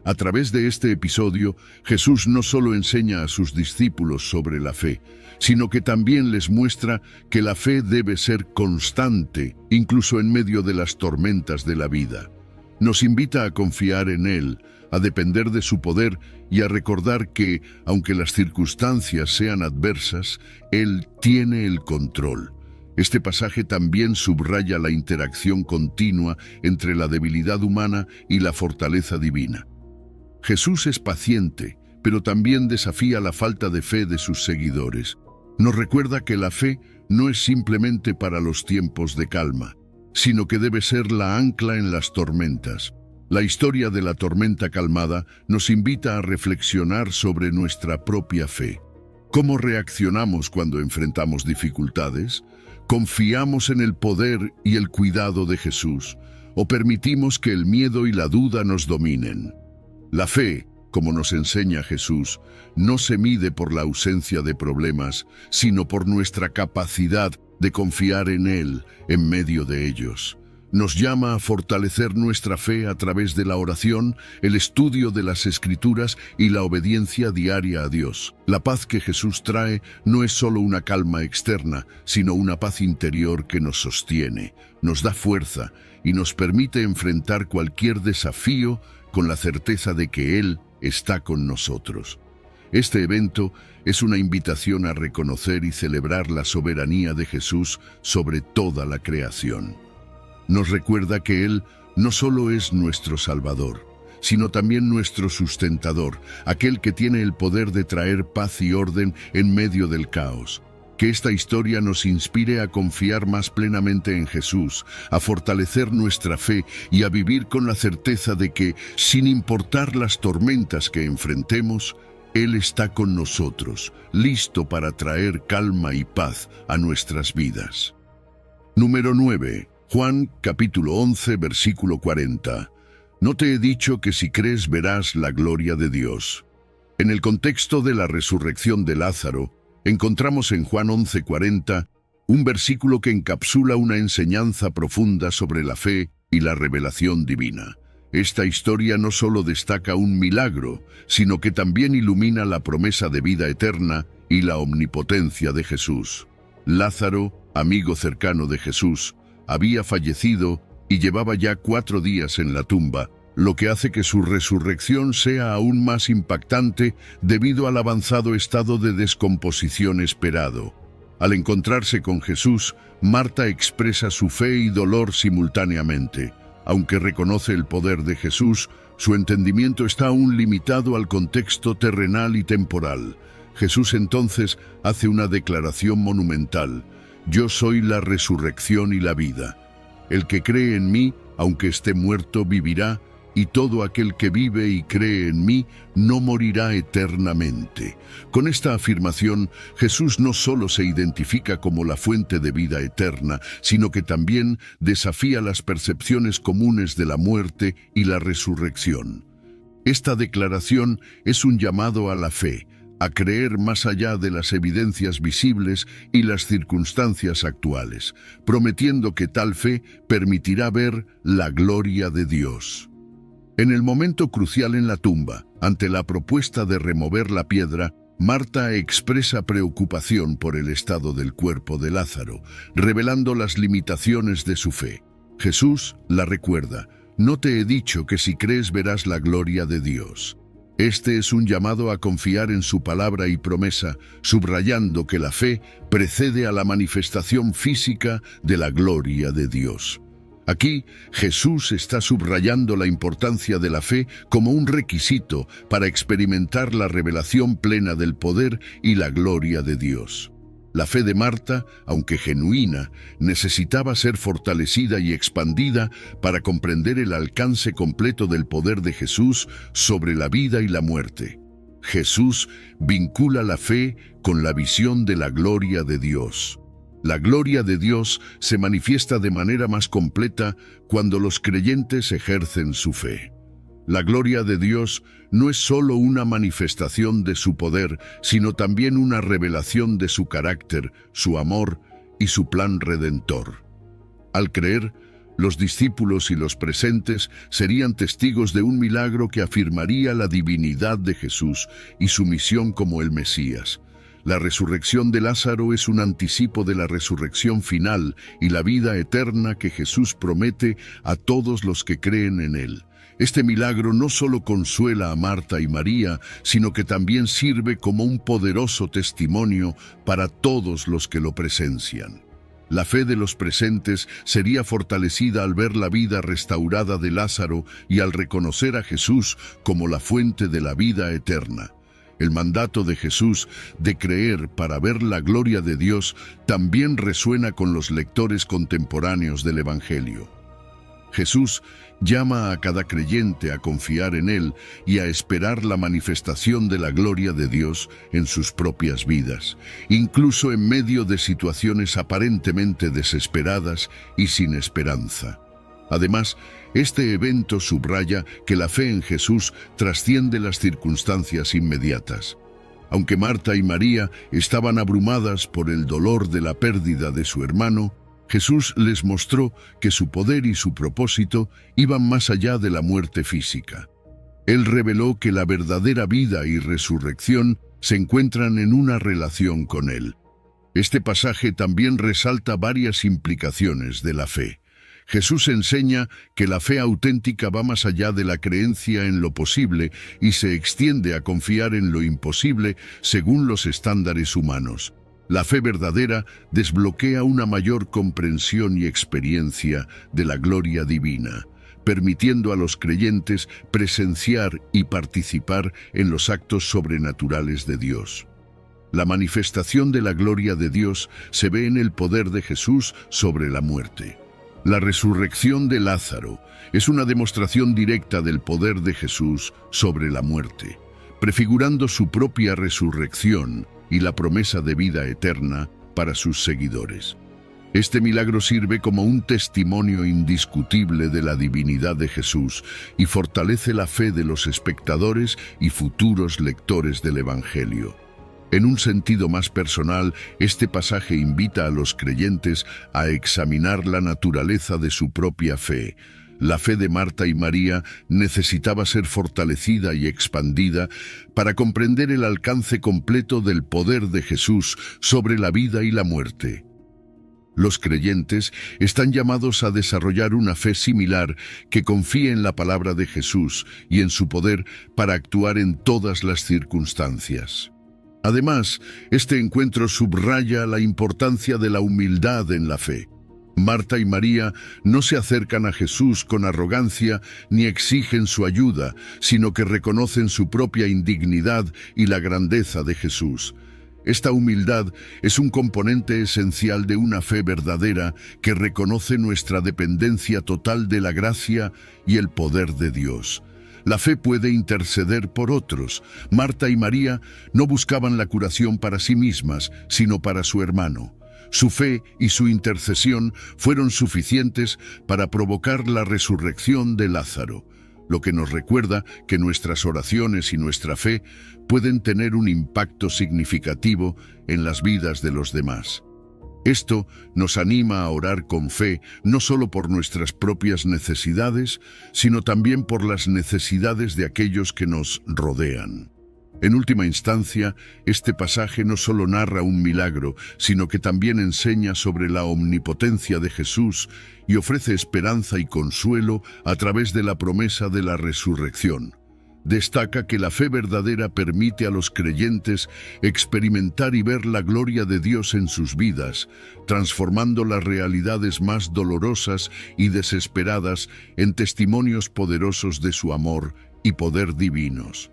A través de este episodio, Jesús no solo enseña a sus discípulos sobre la fe, sino que también les muestra que la fe debe ser constante, incluso en medio de las tormentas de la vida. Nos invita a confiar en Él, a depender de su poder y a recordar que, aunque las circunstancias sean adversas, Él tiene el control. Este pasaje también subraya la interacción continua entre la debilidad humana y la fortaleza divina. Jesús es paciente, pero también desafía la falta de fe de sus seguidores. Nos recuerda que la fe no es simplemente para los tiempos de calma, sino que debe ser la ancla en las tormentas. La historia de la tormenta calmada nos invita a reflexionar sobre nuestra propia fe. ¿Cómo reaccionamos cuando enfrentamos dificultades? ¿Confiamos en el poder y el cuidado de Jesús? ¿O permitimos que el miedo y la duda nos dominen? La fe, como nos enseña Jesús, no se mide por la ausencia de problemas, sino por nuestra capacidad de confiar en Él en medio de ellos. Nos llama a fortalecer nuestra fe a través de la oración, el estudio de las Escrituras y la obediencia diaria a Dios. La paz que Jesús trae no es solo una calma externa, sino una paz interior que nos sostiene, nos da fuerza y nos permite enfrentar cualquier desafío con la certeza de que Él está con nosotros. Este evento es una invitación a reconocer y celebrar la soberanía de Jesús sobre toda la creación. Nos recuerda que Él no solo es nuestro Salvador, sino también nuestro sustentador, aquel que tiene el poder de traer paz y orden en medio del caos. Que esta historia nos inspire a confiar más plenamente en Jesús, a fortalecer nuestra fe y a vivir con la certeza de que, sin importar las tormentas que enfrentemos, Él está con nosotros, listo para traer calma y paz a nuestras vidas. Número 9. Juan capítulo 11, versículo 40. No te he dicho que si crees verás la gloria de Dios. En el contexto de la resurrección de Lázaro, encontramos en Juan 11:40 un versículo que encapsula una enseñanza profunda sobre la fe y la revelación divina. Esta historia no solo destaca un milagro, sino que también ilumina la promesa de vida eterna y la omnipotencia de Jesús. Lázaro, amigo cercano de Jesús, había fallecido y llevaba ya 4 días en la tumba, lo que hace que su resurrección sea aún más impactante debido al avanzado estado de descomposición esperado. Al encontrarse con Jesús, Marta expresa su fe y dolor simultáneamente. Aunque reconoce el poder de Jesús, su entendimiento está aún limitado al contexto terrenal y temporal. Jesús entonces hace una declaración monumental: «Yo soy la resurrección y la vida. El que cree en mí, aunque esté muerto, vivirá, y todo aquel que vive y cree en mí no morirá eternamente». Con esta afirmación, Jesús no solo se identifica como la fuente de vida eterna, sino que también desafía las percepciones comunes de la muerte y la resurrección. Esta declaración es un llamado a la fe, a creer más allá de las evidencias visibles y las circunstancias actuales, prometiendo que tal fe permitirá ver la gloria de Dios. En el momento crucial en la tumba, ante la propuesta de remover la piedra, Marta expresa preocupación por el estado del cuerpo de Lázaro, revelando las limitaciones de su fe. Jesús la recuerda: «No te he dicho que si crees verás la gloria de Dios». Este es un llamado a confiar en su palabra y promesa, subrayando que la fe precede a la manifestación física de la gloria de Dios. Aquí, Jesús está subrayando la importancia de la fe como un requisito para experimentar la revelación plena del poder y la gloria de Dios. La fe de Marta, aunque genuina, necesitaba ser fortalecida y expandida para comprender el alcance completo del poder de Jesús sobre la vida y la muerte. Jesús vincula la fe con la visión de la gloria de Dios. La gloria de Dios se manifiesta de manera más completa cuando los creyentes ejercen su fe. La gloria de Dios no es solo una manifestación de su poder, sino también una revelación de su carácter, su amor y su plan redentor. Al creer, los discípulos y los presentes serían testigos de un milagro que afirmaría la divinidad de Jesús y su misión como el Mesías. La resurrección de Lázaro es un anticipo de la resurrección final y la vida eterna que Jesús promete a todos los que creen en Él. Este milagro no solo consuela a Marta y María, sino que también sirve como un poderoso testimonio para todos los que lo presencian. La fe de los presentes sería fortalecida al ver la vida restaurada de Lázaro y al reconocer a Jesús como la fuente de la vida eterna. El mandato de Jesús de creer para ver la gloria de Dios también resuena con los lectores contemporáneos del Evangelio. Jesús llama a cada creyente a confiar en Él y a esperar la manifestación de la gloria de Dios en sus propias vidas, incluso en medio de situaciones aparentemente desesperadas y sin esperanza. Además, este evento subraya que la fe en Jesús trasciende las circunstancias inmediatas. Aunque Marta y María estaban abrumadas por el dolor de la pérdida de su hermano, Jesús les mostró que su poder y su propósito iban más allá de la muerte física. Él reveló que la verdadera vida y resurrección se encuentran en una relación con Él. Este pasaje también resalta varias implicaciones de la fe. Jesús enseña que la fe auténtica va más allá de la creencia en lo posible y se extiende a confiar en lo imposible según los estándares humanos. La fe verdadera desbloquea una mayor comprensión y experiencia de la gloria divina, permitiendo a los creyentes presenciar y participar en los actos sobrenaturales de Dios. La manifestación de la gloria de Dios se ve en el poder de Jesús sobre la muerte. La resurrección de Lázaro es una demostración directa del poder de Jesús sobre la muerte, prefigurando su propia resurrección y la promesa de vida eterna para sus seguidores. Este milagro sirve como un testimonio indiscutible de la divinidad de Jesús y fortalece la fe de los espectadores y futuros lectores del Evangelio. En un sentido más personal, este pasaje invita a los creyentes a examinar la naturaleza de su propia fe. La fe de Marta y María necesitaba ser fortalecida y expandida para comprender el alcance completo del poder de Jesús sobre la vida y la muerte. Los creyentes están llamados a desarrollar una fe similar que confíe en la palabra de Jesús y en su poder para actuar en todas las circunstancias. Además, este encuentro subraya la importancia de la humildad en la fe. Marta y María no se acercan a Jesús con arrogancia ni exigen su ayuda, sino que reconocen su propia indignidad y la grandeza de Jesús. Esta humildad es un componente esencial de una fe verdadera que reconoce nuestra dependencia total de la gracia y el poder de Dios. La fe puede interceder por otros. Marta y María no buscaban la curación para sí mismas, sino para su hermano. Su fe y su intercesión fueron suficientes para provocar la resurrección de Lázaro, lo que nos recuerda que nuestras oraciones y nuestra fe pueden tener un impacto significativo en las vidas de los demás. Esto nos anima a orar con fe, no solo por nuestras propias necesidades, sino también por las necesidades de aquellos que nos rodean. En última instancia, este pasaje no solo narra un milagro, sino que también enseña sobre la omnipotencia de Jesús y ofrece esperanza y consuelo a través de la promesa de la resurrección. Destaca que la fe verdadera permite a los creyentes experimentar y ver la gloria de Dios en sus vidas, transformando las realidades más dolorosas y desesperadas en testimonios poderosos de su amor y poder divinos.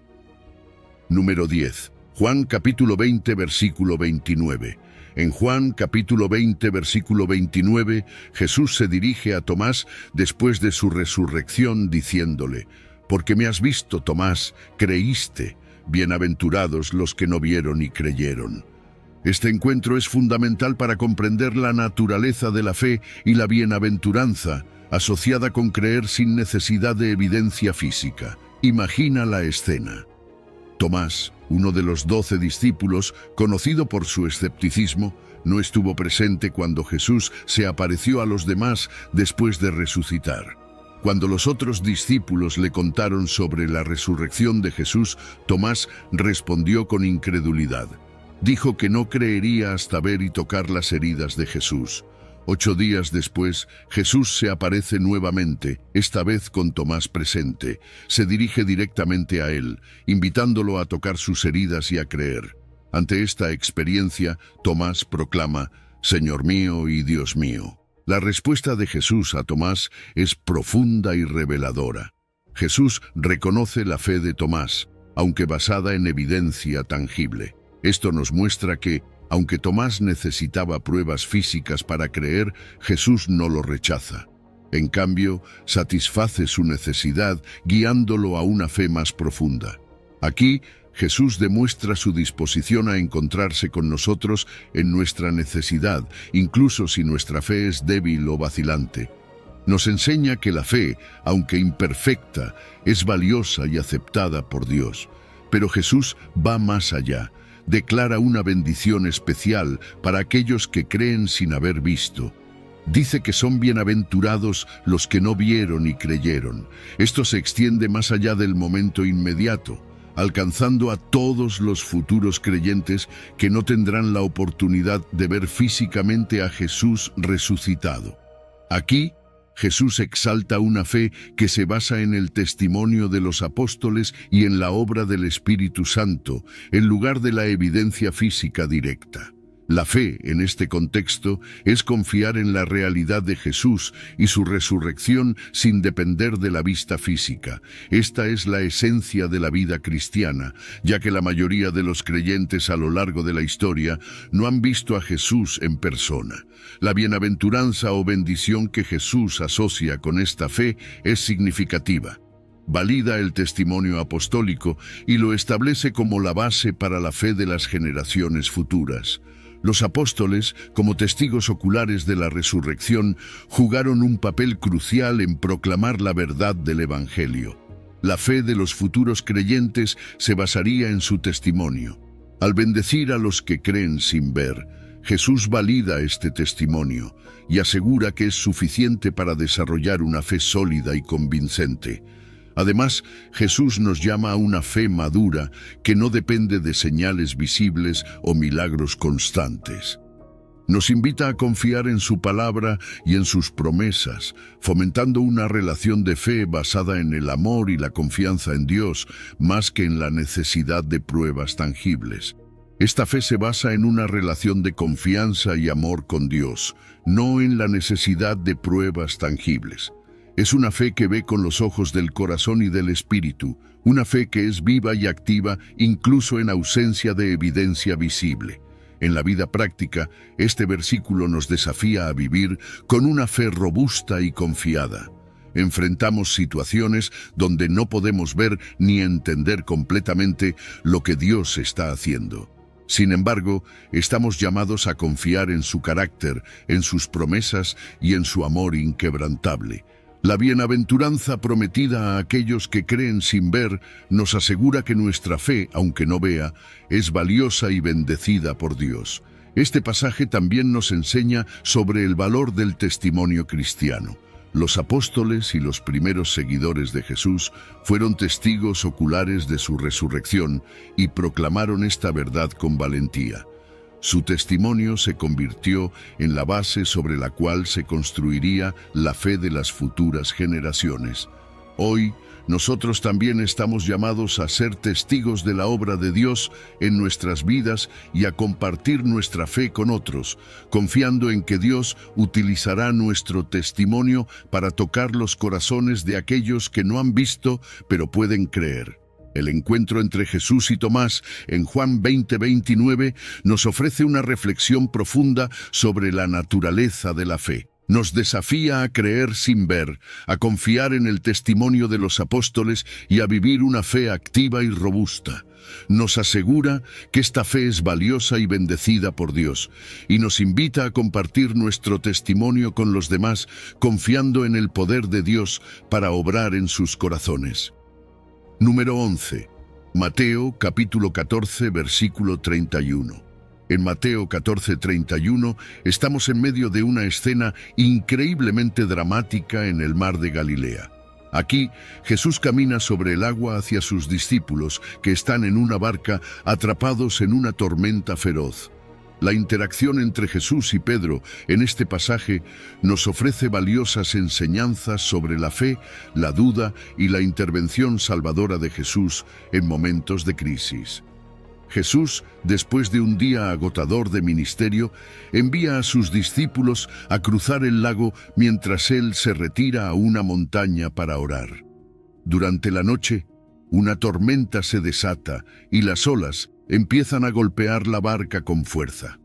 Número 10. Juan capítulo 20, versículo 29. En Juan capítulo 20, versículo 29, Jesús se dirige a Tomás después de su resurrección diciéndole: «Porque me has visto, Tomás, creíste. Bienaventurados los que no vieron y creyeron». Este encuentro es fundamental para comprender la naturaleza de la fe y la bienaventuranza, asociada con creer sin necesidad de evidencia física. Imagina la escena. Tomás, uno de los 12 discípulos, conocido por su escepticismo, no estuvo presente cuando Jesús se apareció a los demás después de resucitar. Cuando los otros discípulos le contaron sobre la resurrección de Jesús, Tomás respondió con incredulidad. Dijo que no creería hasta ver y tocar las heridas de Jesús. 8 días después, Jesús se aparece nuevamente, esta vez con Tomás presente. Se dirige directamente a él, invitándolo a tocar sus heridas y a creer. Ante esta experiencia, Tomás proclama: «Señor mío y Dios mío». La respuesta de Jesús a Tomás es profunda y reveladora. Jesús reconoce la fe de Tomás, aunque basada en evidencia tangible. Esto nos muestra que, aunque Tomás necesitaba pruebas físicas para creer, Jesús no lo rechaza. En cambio, satisface su necesidad guiándolo a una fe más profunda. Aquí, Jesús demuestra su disposición a encontrarse con nosotros en nuestra necesidad, incluso si nuestra fe es débil o vacilante. Nos enseña que la fe, aunque imperfecta, es valiosa y aceptada por Dios. Pero Jesús va más allá. Declara una bendición especial para aquellos que creen sin haber visto. Dice que son bienaventurados los que no vieron y creyeron. Esto se extiende más allá del momento inmediato, alcanzando a todos los futuros creyentes que no tendrán la oportunidad de ver físicamente a Jesús resucitado. Aquí, Jesús exalta una fe que se basa en el testimonio de los apóstoles y en la obra del Espíritu Santo, en lugar de la evidencia física directa. La fe, en este contexto, es confiar en la realidad de Jesús y su resurrección sin depender de la vista física. Esta es la esencia de la vida cristiana, ya que la mayoría de los creyentes a lo largo de la historia no han visto a Jesús en persona. La bienaventuranza o bendición que Jesús asocia con esta fe es significativa. Valida el testimonio apostólico y lo establece como la base para la fe de las generaciones futuras. Los apóstoles, como testigos oculares de la resurrección, jugaron un papel crucial en proclamar la verdad del Evangelio. La fe de los futuros creyentes se basaría en su testimonio. Al bendecir a los que creen sin ver, Jesús valida este testimonio y asegura que es suficiente para desarrollar una fe sólida y convincente. Además, Jesús nos llama a una fe madura que no depende de señales visibles o milagros constantes. Nos invita a confiar en su palabra y en sus promesas, fomentando una relación de fe basada en el amor y la confianza en Dios, más que en la necesidad de pruebas tangibles. Esta fe se basa en una relación de confianza y amor con Dios, no en la necesidad de pruebas tangibles. Es una fe que ve con los ojos del corazón y del espíritu, una fe que es viva y activa incluso en ausencia de evidencia visible. En la vida práctica, este versículo nos desafía a vivir con una fe robusta y confiada. Enfrentamos situaciones donde no podemos ver ni entender completamente lo que Dios está haciendo. Sin embargo, estamos llamados a confiar en su carácter, en sus promesas y en su amor inquebrantable. La bienaventuranza prometida a aquellos que creen sin ver nos asegura que nuestra fe, aunque no vea, es valiosa y bendecida por Dios. Este pasaje también nos enseña sobre el valor del testimonio cristiano. Los apóstoles y los primeros seguidores de Jesús fueron testigos oculares de su resurrección y proclamaron esta verdad con valentía. Su testimonio se convirtió en la base sobre la cual se construiría la fe de las futuras generaciones. Hoy, nosotros también estamos llamados a ser testigos de la obra de Dios en nuestras vidas y a compartir nuestra fe con otros, confiando en que Dios utilizará nuestro testimonio para tocar los corazones de aquellos que no han visto, pero pueden creer. El encuentro entre Jesús y Tomás en Juan 20:29 nos ofrece una reflexión profunda sobre la naturaleza de la fe. Nos desafía a creer sin ver, a confiar en el testimonio de los apóstoles y a vivir una fe activa y robusta. Nos asegura que esta fe es valiosa y bendecida por Dios, y nos invita a compartir nuestro testimonio con los demás, confiando en el poder de Dios para obrar en sus corazones. Número 11. Mateo capítulo 14, versículo 31. En Mateo 14:31 estamos en medio de una escena increíblemente dramática en el mar de Galilea. Aquí, Jesús camina sobre el agua hacia sus discípulos, que están en una barca atrapados en una tormenta feroz. La interacción entre Jesús y Pedro en este pasaje nos ofrece valiosas enseñanzas sobre la fe, la duda y la intervención salvadora de Jesús en momentos de crisis. Jesús, después de un día agotador de ministerio, envía a sus discípulos a cruzar el lago mientras él se retira a una montaña para orar. Durante la noche, una tormenta se desata y las olas empiezan a golpear la barca con fuerza.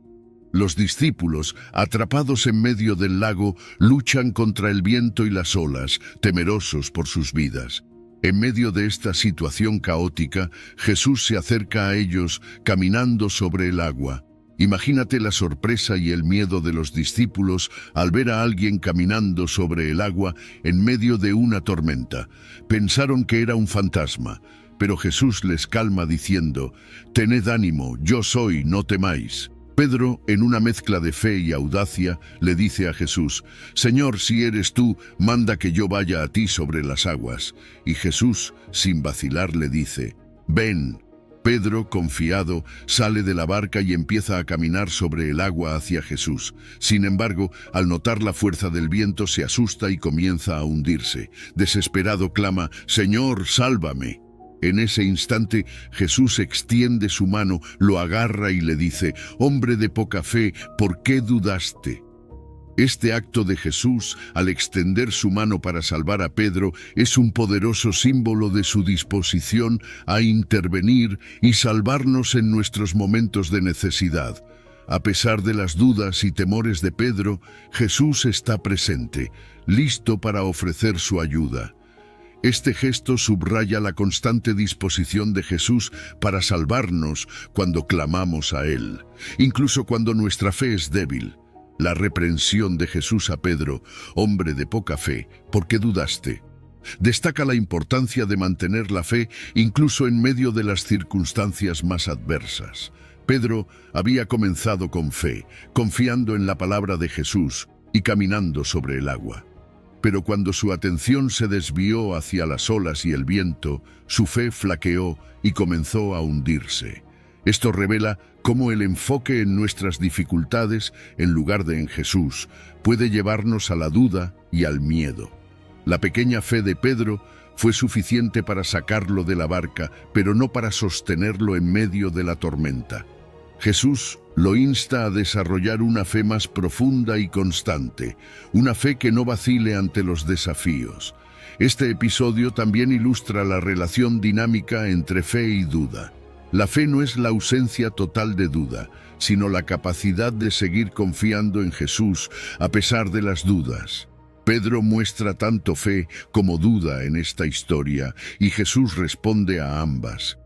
Los discípulos, atrapados en medio del lago, luchan contra el viento y las olas, temerosos por sus vidas. En medio de esta situación caótica, Jesús se acerca a ellos caminando sobre el agua. Imagínate la sorpresa y el miedo de los discípulos al ver a alguien caminando sobre el agua en medio de una tormenta. Pensaron que era un fantasma, pero Jesús les calma diciendo: «Tened ánimo, yo soy, no temáis». Pedro, en una mezcla de fe y audacia, le dice a Jesús: «Señor, si eres tú, manda que yo vaya a ti sobre las aguas». Y Jesús, sin vacilar, le dice: «Ven». Pedro, confiado, sale de la barca y empieza a caminar sobre el agua hacia Jesús. Sin embargo, al notar la fuerza del viento, se asusta y comienza a hundirse. Desesperado clama: «Señor, sálvame». En ese instante, Jesús extiende su mano, lo agarra y le dice: «Hombre de poca fe, ¿por qué dudaste?». Este acto de Jesús, al extender su mano para salvar a Pedro, es un poderoso símbolo de su disposición a intervenir y salvarnos en nuestros momentos de necesidad. A pesar de las dudas y temores de Pedro, Jesús está presente, listo para ofrecer su ayuda. Este gesto subraya la constante disposición de Jesús para salvarnos cuando clamamos a Él, incluso cuando nuestra fe es débil. La reprensión de Jesús a Pedro: «Hombre de poca fe, ¿por qué dudaste?», destaca la importancia de mantener la fe incluso en medio de las circunstancias más adversas. Pedro había comenzado con fe, confiando en la palabra de Jesús y caminando sobre el agua. Pero cuando su atención se desvió hacia las olas y el viento, su fe flaqueó y comenzó a hundirse. Esto revela cómo el enfoque en nuestras dificultades, en lugar de en Jesús, puede llevarnos a la duda y al miedo. La pequeña fe de Pedro fue suficiente para sacarlo de la barca, pero no para sostenerlo en medio de la tormenta. Jesús lo insta a desarrollar una fe más profunda y constante, una fe que no vacile ante los desafíos. Este episodio también ilustra la relación dinámica entre fe y duda. La fe no es la ausencia total de duda, sino la capacidad de seguir confiando en Jesús a pesar de las dudas. Pedro muestra tanto fe como duda en esta historia, y Jesús responde a ambas.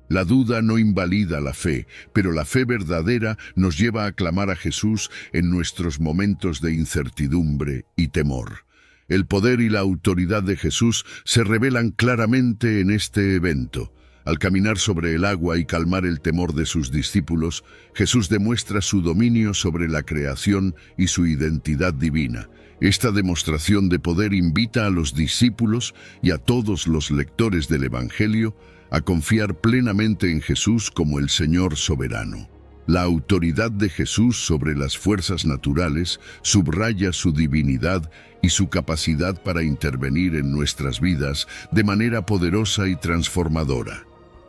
La duda no invalida la fe, pero la fe verdadera nos lleva a clamar a Jesús en nuestros momentos de incertidumbre y temor. El poder y la autoridad de Jesús se revelan claramente en este evento. Al caminar sobre el agua y calmar el temor de sus discípulos, Jesús demuestra su dominio sobre la creación y su identidad divina. Esta demostración de poder invita a los discípulos y a todos los lectores del Evangelio a confiar plenamente en Jesús como el Señor soberano. La autoridad de Jesús sobre las fuerzas naturales subraya su divinidad y su capacidad para intervenir en nuestras vidas de manera poderosa y transformadora.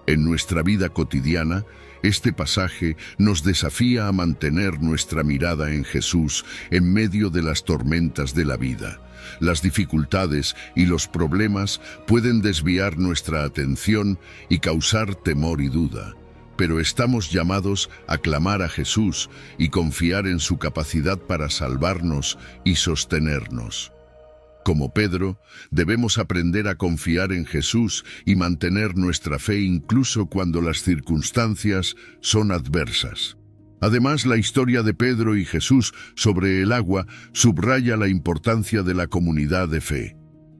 En nuestra vida cotidiana, este pasaje nos desafía a mantener nuestra mirada en Jesús en medio de las tormentas de la vida. Las dificultades y los problemas pueden desviar nuestra atención y causar temor y duda, pero estamos llamados a clamar a Jesús y confiar en su capacidad para salvarnos y sostenernos. Como Pedro, debemos aprender a confiar en Jesús y mantener nuestra fe incluso cuando las circunstancias son adversas. Además, la historia de Pedro y Jesús sobre el agua subraya la importancia de la comunidad de fe.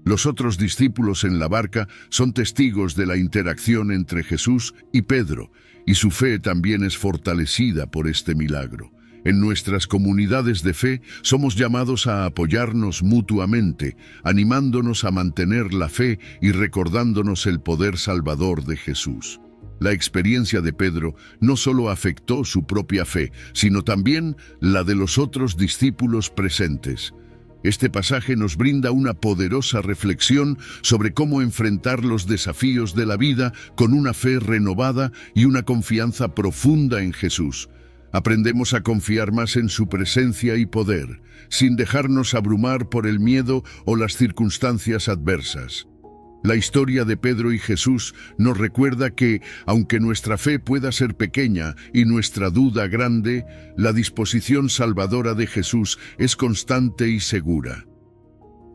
Los otros discípulos en la barca son testigos de la interacción entre Jesús y Pedro, y su fe también es fortalecida por este milagro. En nuestras comunidades de fe somos llamados a apoyarnos mutuamente, animándonos a mantener la fe y recordándonos el poder salvador de Jesús. La experiencia de Pedro no solo afectó su propia fe, sino también la de los otros discípulos presentes. Este pasaje nos brinda una poderosa reflexión sobre cómo enfrentar los desafíos de la vida con una fe renovada y una confianza profunda en Jesús. Aprendemos a confiar más en su presencia y poder, sin dejarnos abrumar por el miedo o las circunstancias adversas. La historia de Pedro y Jesús nos recuerda que, aunque nuestra fe pueda ser pequeña y nuestra duda grande, la disposición salvadora de Jesús es constante y segura.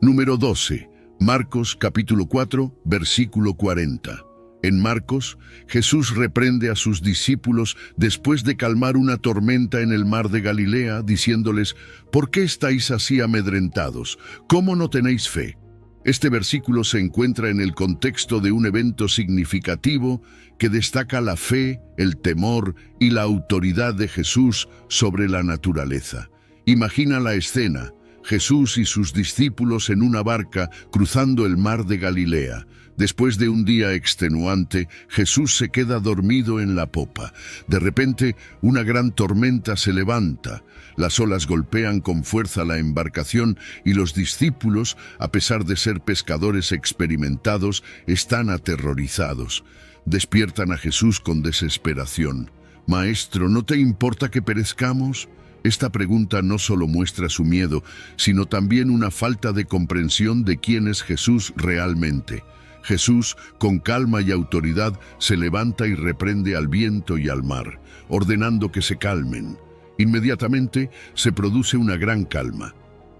Número 12. Marcos capítulo 4, versículo 40. En Marcos, Jesús reprende a sus discípulos después de calmar una tormenta en el mar de Galilea, diciéndoles: «¿Por qué estáis así amedrentados? ¿Cómo no tenéis fe?». Este versículo se encuentra en el contexto de un evento significativo que destaca la fe, el temor y la autoridad de Jesús sobre la naturaleza. Imagina la escena. Jesús y sus discípulos en una barca cruzando el mar de Galilea. Después de un día extenuante, Jesús se queda dormido en la popa. De repente, una gran tormenta se levanta. Las olas golpean con fuerza la embarcación y los discípulos, a pesar de ser pescadores experimentados, están aterrorizados. Despiertan a Jesús con desesperación. «Maestro, ¿no te importa que perezcamos?». Esta pregunta no solo muestra su miedo, sino también una falta de comprensión de quién es Jesús realmente. Jesús, con calma y autoridad, se levanta y reprende al viento y al mar, ordenando que se calmen. Inmediatamente se produce una gran calma.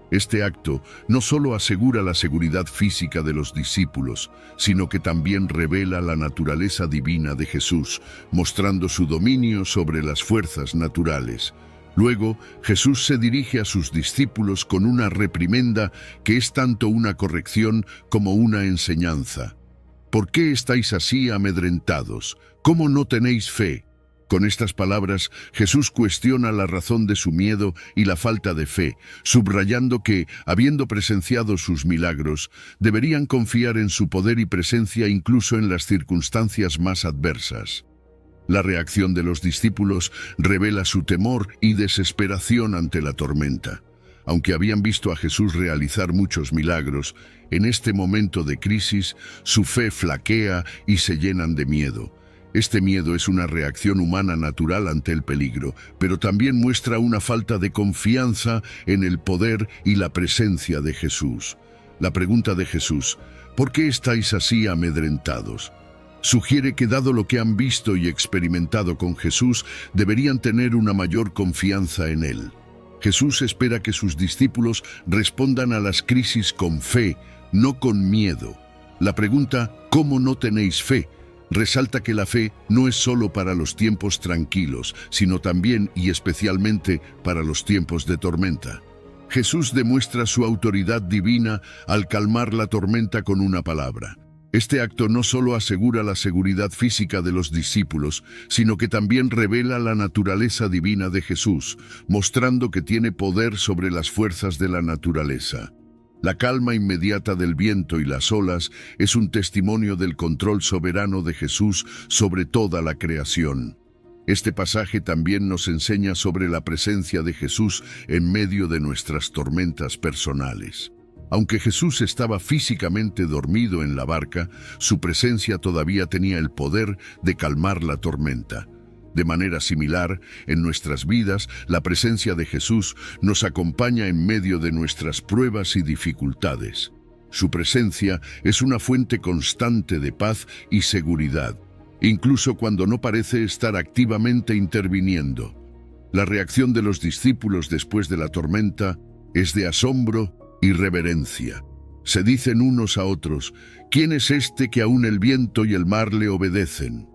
Este acto no solo asegura la seguridad física de los discípulos, sino que también revela la naturaleza divina de Jesús, mostrando su dominio sobre las fuerzas naturales. Luego, Jesús se dirige a sus discípulos con una reprimenda que es tanto una corrección como una enseñanza. ¿Por qué estáis así amedrentados? ¿Cómo no tenéis fe? Con estas palabras, Jesús cuestiona la razón de su miedo y la falta de fe, subrayando que, habiendo presenciado sus milagros, deberían confiar en su poder y presencia incluso en las circunstancias más adversas. La reacción de los discípulos revela su temor y desesperación ante la tormenta. Aunque habían visto a Jesús realizar muchos milagros, en este momento de crisis, su fe flaquea y se llenan de miedo. Este miedo es una reacción humana natural ante el peligro, pero también muestra una falta de confianza en el poder y la presencia de Jesús. La pregunta de Jesús, ¿por qué estáis así amedrentados?, sugiere que dado lo que han visto y experimentado con Jesús, deberían tener una mayor confianza en Él. Jesús espera que sus discípulos respondan a las crisis con fe, no con miedo. La pregunta, ¿cómo no tenéis fe?, resalta que la fe no es solo para los tiempos tranquilos, sino también y especialmente para los tiempos de tormenta. Jesús demuestra su autoridad divina al calmar la tormenta con una palabra. Este acto no solo asegura la seguridad física de los discípulos, sino que también revela la naturaleza divina de Jesús, mostrando que tiene poder sobre las fuerzas de la naturaleza. La calma inmediata del viento y las olas es un testimonio del control soberano de Jesús sobre toda la creación. Este pasaje también nos enseña sobre la presencia de Jesús en medio de nuestras tormentas personales. Aunque Jesús estaba físicamente dormido en la barca, su presencia todavía tenía el poder de calmar la tormenta. De manera similar, en nuestras vidas, la presencia de Jesús nos acompaña en medio de nuestras pruebas y dificultades. Su presencia es una fuente constante de paz y seguridad, incluso cuando no parece estar activamente interviniendo. La reacción de los discípulos después de la tormenta es de asombro y reverencia. Se dicen unos a otros, ¿quién es este que aún el viento y el mar le obedecen?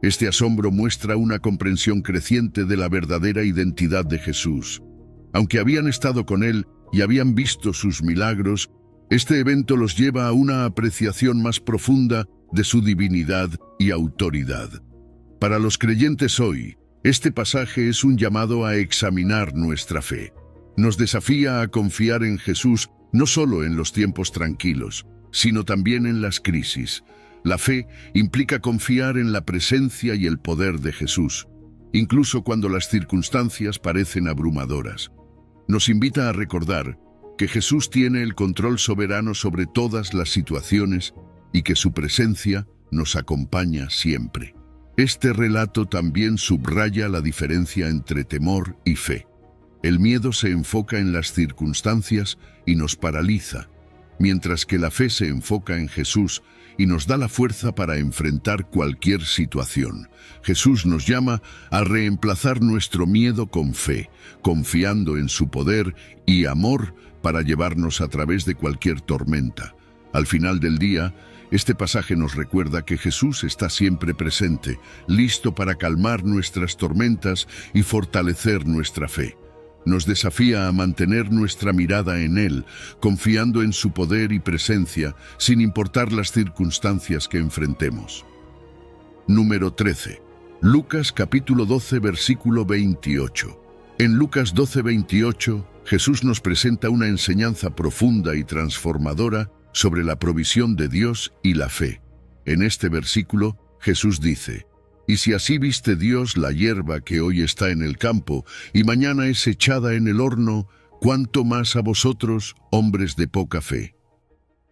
Este asombro muestra una comprensión creciente de la verdadera identidad de Jesús. Aunque habían estado con él y habían visto sus milagros, este evento los lleva a una apreciación más profunda de su divinidad y autoridad. Para los creyentes hoy, este pasaje es un llamado a examinar nuestra fe. Nos desafía a confiar en Jesús no solo en los tiempos tranquilos, sino también en las crisis. La fe implica confiar en la presencia y el poder de Jesús, incluso cuando las circunstancias parecen abrumadoras. Nos invita a recordar que Jesús tiene el control soberano sobre todas las situaciones y que su presencia nos acompaña siempre. Este relato también subraya la diferencia entre temor y fe. El miedo se enfoca en las circunstancias y nos paraliza, mientras que la fe se enfoca en Jesús y nos da la fuerza para enfrentar cualquier situación. Jesús nos llama a reemplazar nuestro miedo con fe, confiando en su poder y amor para llevarnos a través de cualquier tormenta. Al final del día, este pasaje nos recuerda que Jesús está siempre presente, listo para calmar nuestras tormentas y fortalecer nuestra fe. Nos desafía a mantener nuestra mirada en Él, confiando en su poder y presencia, sin importar las circunstancias que enfrentemos. Número 13. Lucas capítulo 12, versículo 28. En Lucas 12:28, Jesús nos presenta una enseñanza profunda y transformadora sobre la provisión de Dios y la fe. En este versículo, Jesús dice: «Y si así viste Dios la hierba que hoy está en el campo y mañana es echada en el horno, ¿cuánto más a vosotros, hombres de poca fe?».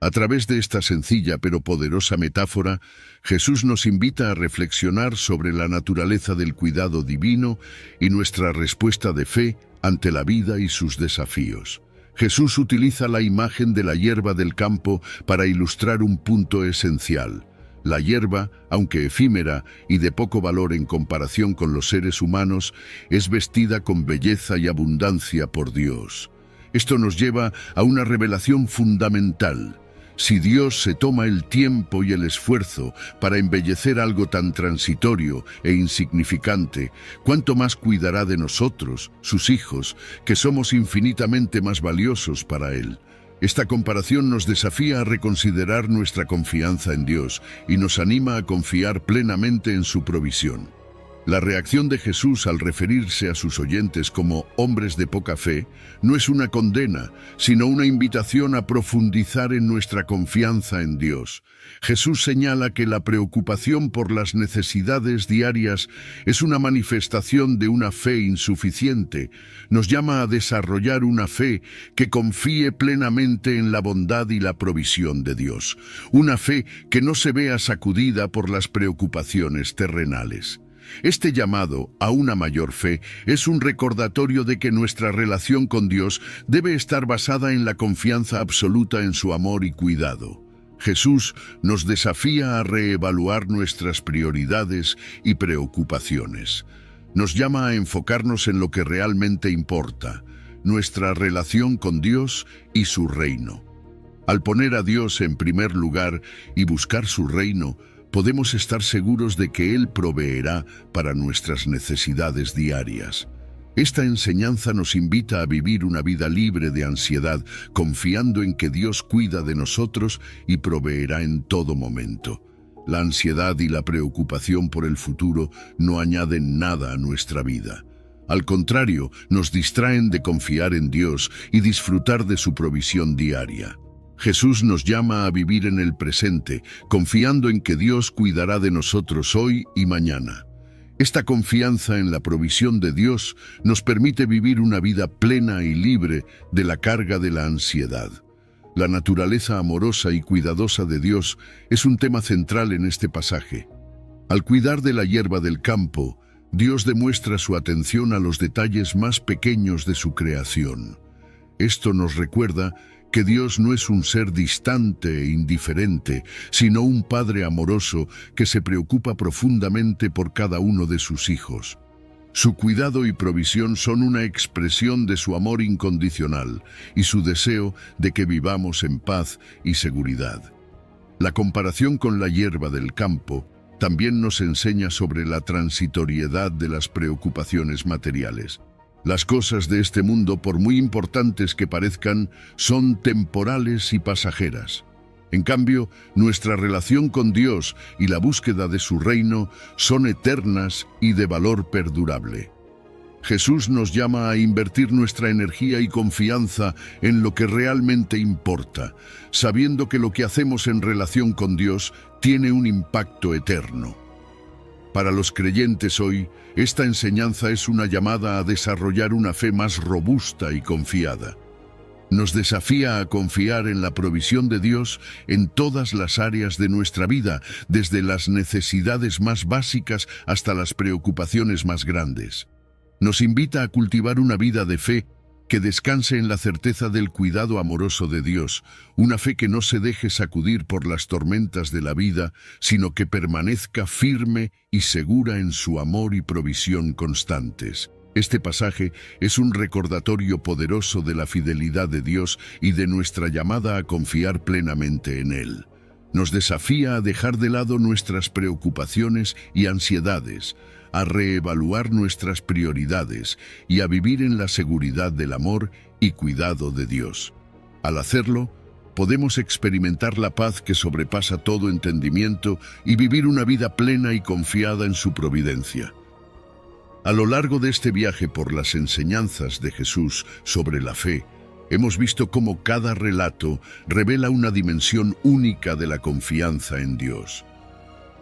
A través de esta sencilla pero poderosa metáfora, Jesús nos invita a reflexionar sobre la naturaleza del cuidado divino y nuestra respuesta de fe ante la vida y sus desafíos. Jesús utiliza la imagen de la hierba del campo para ilustrar un punto esencial. La hierba, aunque efímera y de poco valor en comparación con los seres humanos, es vestida con belleza y abundancia por Dios. Esto nos lleva a una revelación fundamental. Si Dios se toma el tiempo y el esfuerzo para embellecer algo tan transitorio e insignificante, ¿cuánto más cuidará de nosotros, sus hijos, que somos infinitamente más valiosos para Él? Esta comparación nos desafía a reconsiderar nuestra confianza en Dios y nos anima a confiar plenamente en su provisión. La reacción de Jesús al referirse a sus oyentes como hombres de poca fe no es una condena, sino una invitación a profundizar en nuestra confianza en Dios. Jesús señala que la preocupación por las necesidades diarias es una manifestación de una fe insuficiente. Nos llama a desarrollar una fe que confíe plenamente en la bondad y la provisión de Dios. Una fe que no se vea sacudida por las preocupaciones terrenales. Este llamado a una mayor fe es un recordatorio de que nuestra relación con Dios debe estar basada en la confianza absoluta en su amor y cuidado. Jesús nos desafía a reevaluar nuestras prioridades y preocupaciones. Nos llama a enfocarnos en lo que realmente importa, nuestra relación con Dios y su reino. Al poner a Dios en primer lugar y buscar su reino, podemos estar seguros de que Él proveerá para nuestras necesidades diarias. Esta enseñanza nos invita a vivir una vida libre de ansiedad, confiando en que Dios cuida de nosotros y proveerá en todo momento. La ansiedad y la preocupación por el futuro no añaden nada a nuestra vida. Al contrario, nos distraen de confiar en Dios y disfrutar de su provisión diaria. Jesús nos llama a vivir en el presente, confiando en que Dios cuidará de nosotros hoy y mañana. Esta confianza en la provisión de Dios nos permite vivir una vida plena y libre de la carga de la ansiedad. La naturaleza amorosa y cuidadosa de Dios es un tema central en este pasaje. Al cuidar de la hierba del campo, Dios demuestra su atención a los detalles más pequeños de su creación. Esto nos recuerda que Dios no es un ser distante e indiferente, sino un Padre amoroso que se preocupa profundamente por cada uno de sus hijos. Su cuidado y provisión son una expresión de su amor incondicional y su deseo de que vivamos en paz y seguridad. La comparación con la hierba del campo también nos enseña sobre la transitoriedad de las preocupaciones materiales. Las cosas de este mundo, por muy importantes que parezcan, son temporales y pasajeras. En cambio, nuestra relación con Dios y la búsqueda de su reino son eternas y de valor perdurable. Jesús nos llama a invertir nuestra energía y confianza en lo que realmente importa, sabiendo que lo que hacemos en relación con Dios tiene un impacto eterno. Para los creyentes hoy, esta enseñanza es una llamada a desarrollar una fe más robusta y confiada. Nos desafía a confiar en la provisión de Dios en todas las áreas de nuestra vida, desde las necesidades más básicas hasta las preocupaciones más grandes. Nos invita a cultivar una vida de fe que descanse en la certeza del cuidado amoroso de Dios, una fe que no se deje sacudir por las tormentas de la vida, sino que permanezca firme y segura en su amor y provisión constantes. Este pasaje es un recordatorio poderoso de la fidelidad de Dios y de nuestra llamada a confiar plenamente en Él. Nos desafía a dejar de lado nuestras preocupaciones y ansiedades, a reevaluar nuestras prioridades y a vivir en la seguridad del amor y cuidado de Dios. Al hacerlo, podemos experimentar la paz que sobrepasa todo entendimiento y vivir una vida plena y confiada en su providencia. A lo largo de este viaje por las enseñanzas de Jesús sobre la fe, hemos visto cómo cada relato revela una dimensión única de la confianza en Dios.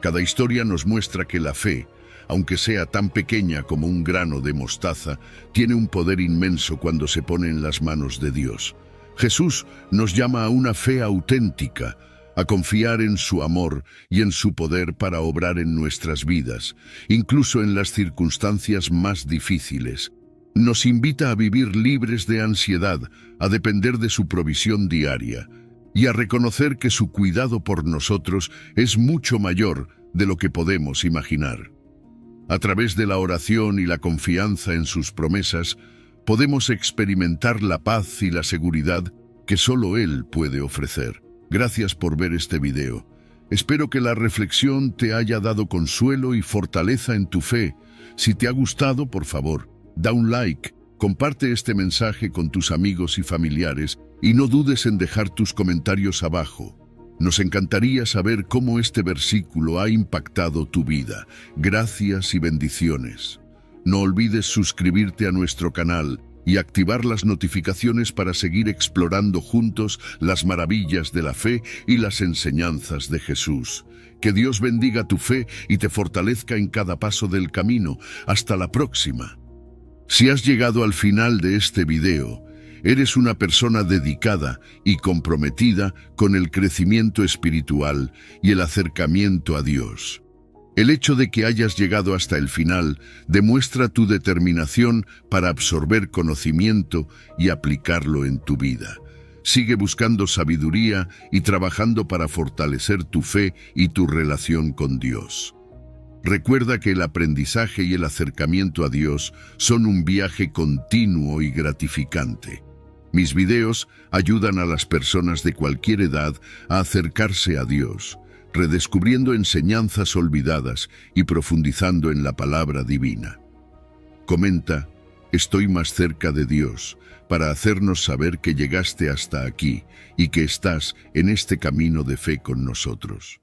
Cada historia nos muestra que la fe, aunque sea tan pequeña como un grano de mostaza, tiene un poder inmenso cuando se pone en las manos de Dios. Jesús nos llama a una fe auténtica, a confiar en su amor y en su poder para obrar en nuestras vidas, incluso en las circunstancias más difíciles. Nos invita a vivir libres de ansiedad, a depender de su provisión diaria y a reconocer que su cuidado por nosotros es mucho mayor de lo que podemos imaginar. A través de la oración y la confianza en sus promesas, podemos experimentar la paz y la seguridad que solo Él puede ofrecer. Gracias por ver este video. Espero que la reflexión te haya dado consuelo y fortaleza en tu fe. Si te ha gustado, por favor, da un like, comparte este mensaje con tus amigos y familiares y no dudes en dejar tus comentarios abajo. Nos encantaría saber cómo este versículo ha impactado tu vida. Gracias y bendiciones. No olvides suscribirte a nuestro canal y activar las notificaciones para seguir explorando juntos las maravillas de la fe y las enseñanzas de Jesús. Que Dios bendiga tu fe y te fortalezca en cada paso del camino. Hasta la próxima. Si has llegado al final de este video, eres una persona dedicada y comprometida con el crecimiento espiritual y el acercamiento a Dios. El hecho de que hayas llegado hasta el final demuestra tu determinación para absorber conocimiento y aplicarlo en tu vida. Sigue buscando sabiduría y trabajando para fortalecer tu fe y tu relación con Dios. Recuerda que el aprendizaje y el acercamiento a Dios son un viaje continuo y gratificante. Mis videos ayudan a las personas de cualquier edad a acercarse a Dios, redescubriendo enseñanzas olvidadas y profundizando en la palabra divina. Comenta, estoy más cerca de Dios, para hacernos saber que llegaste hasta aquí y que estás en este camino de fe con nosotros.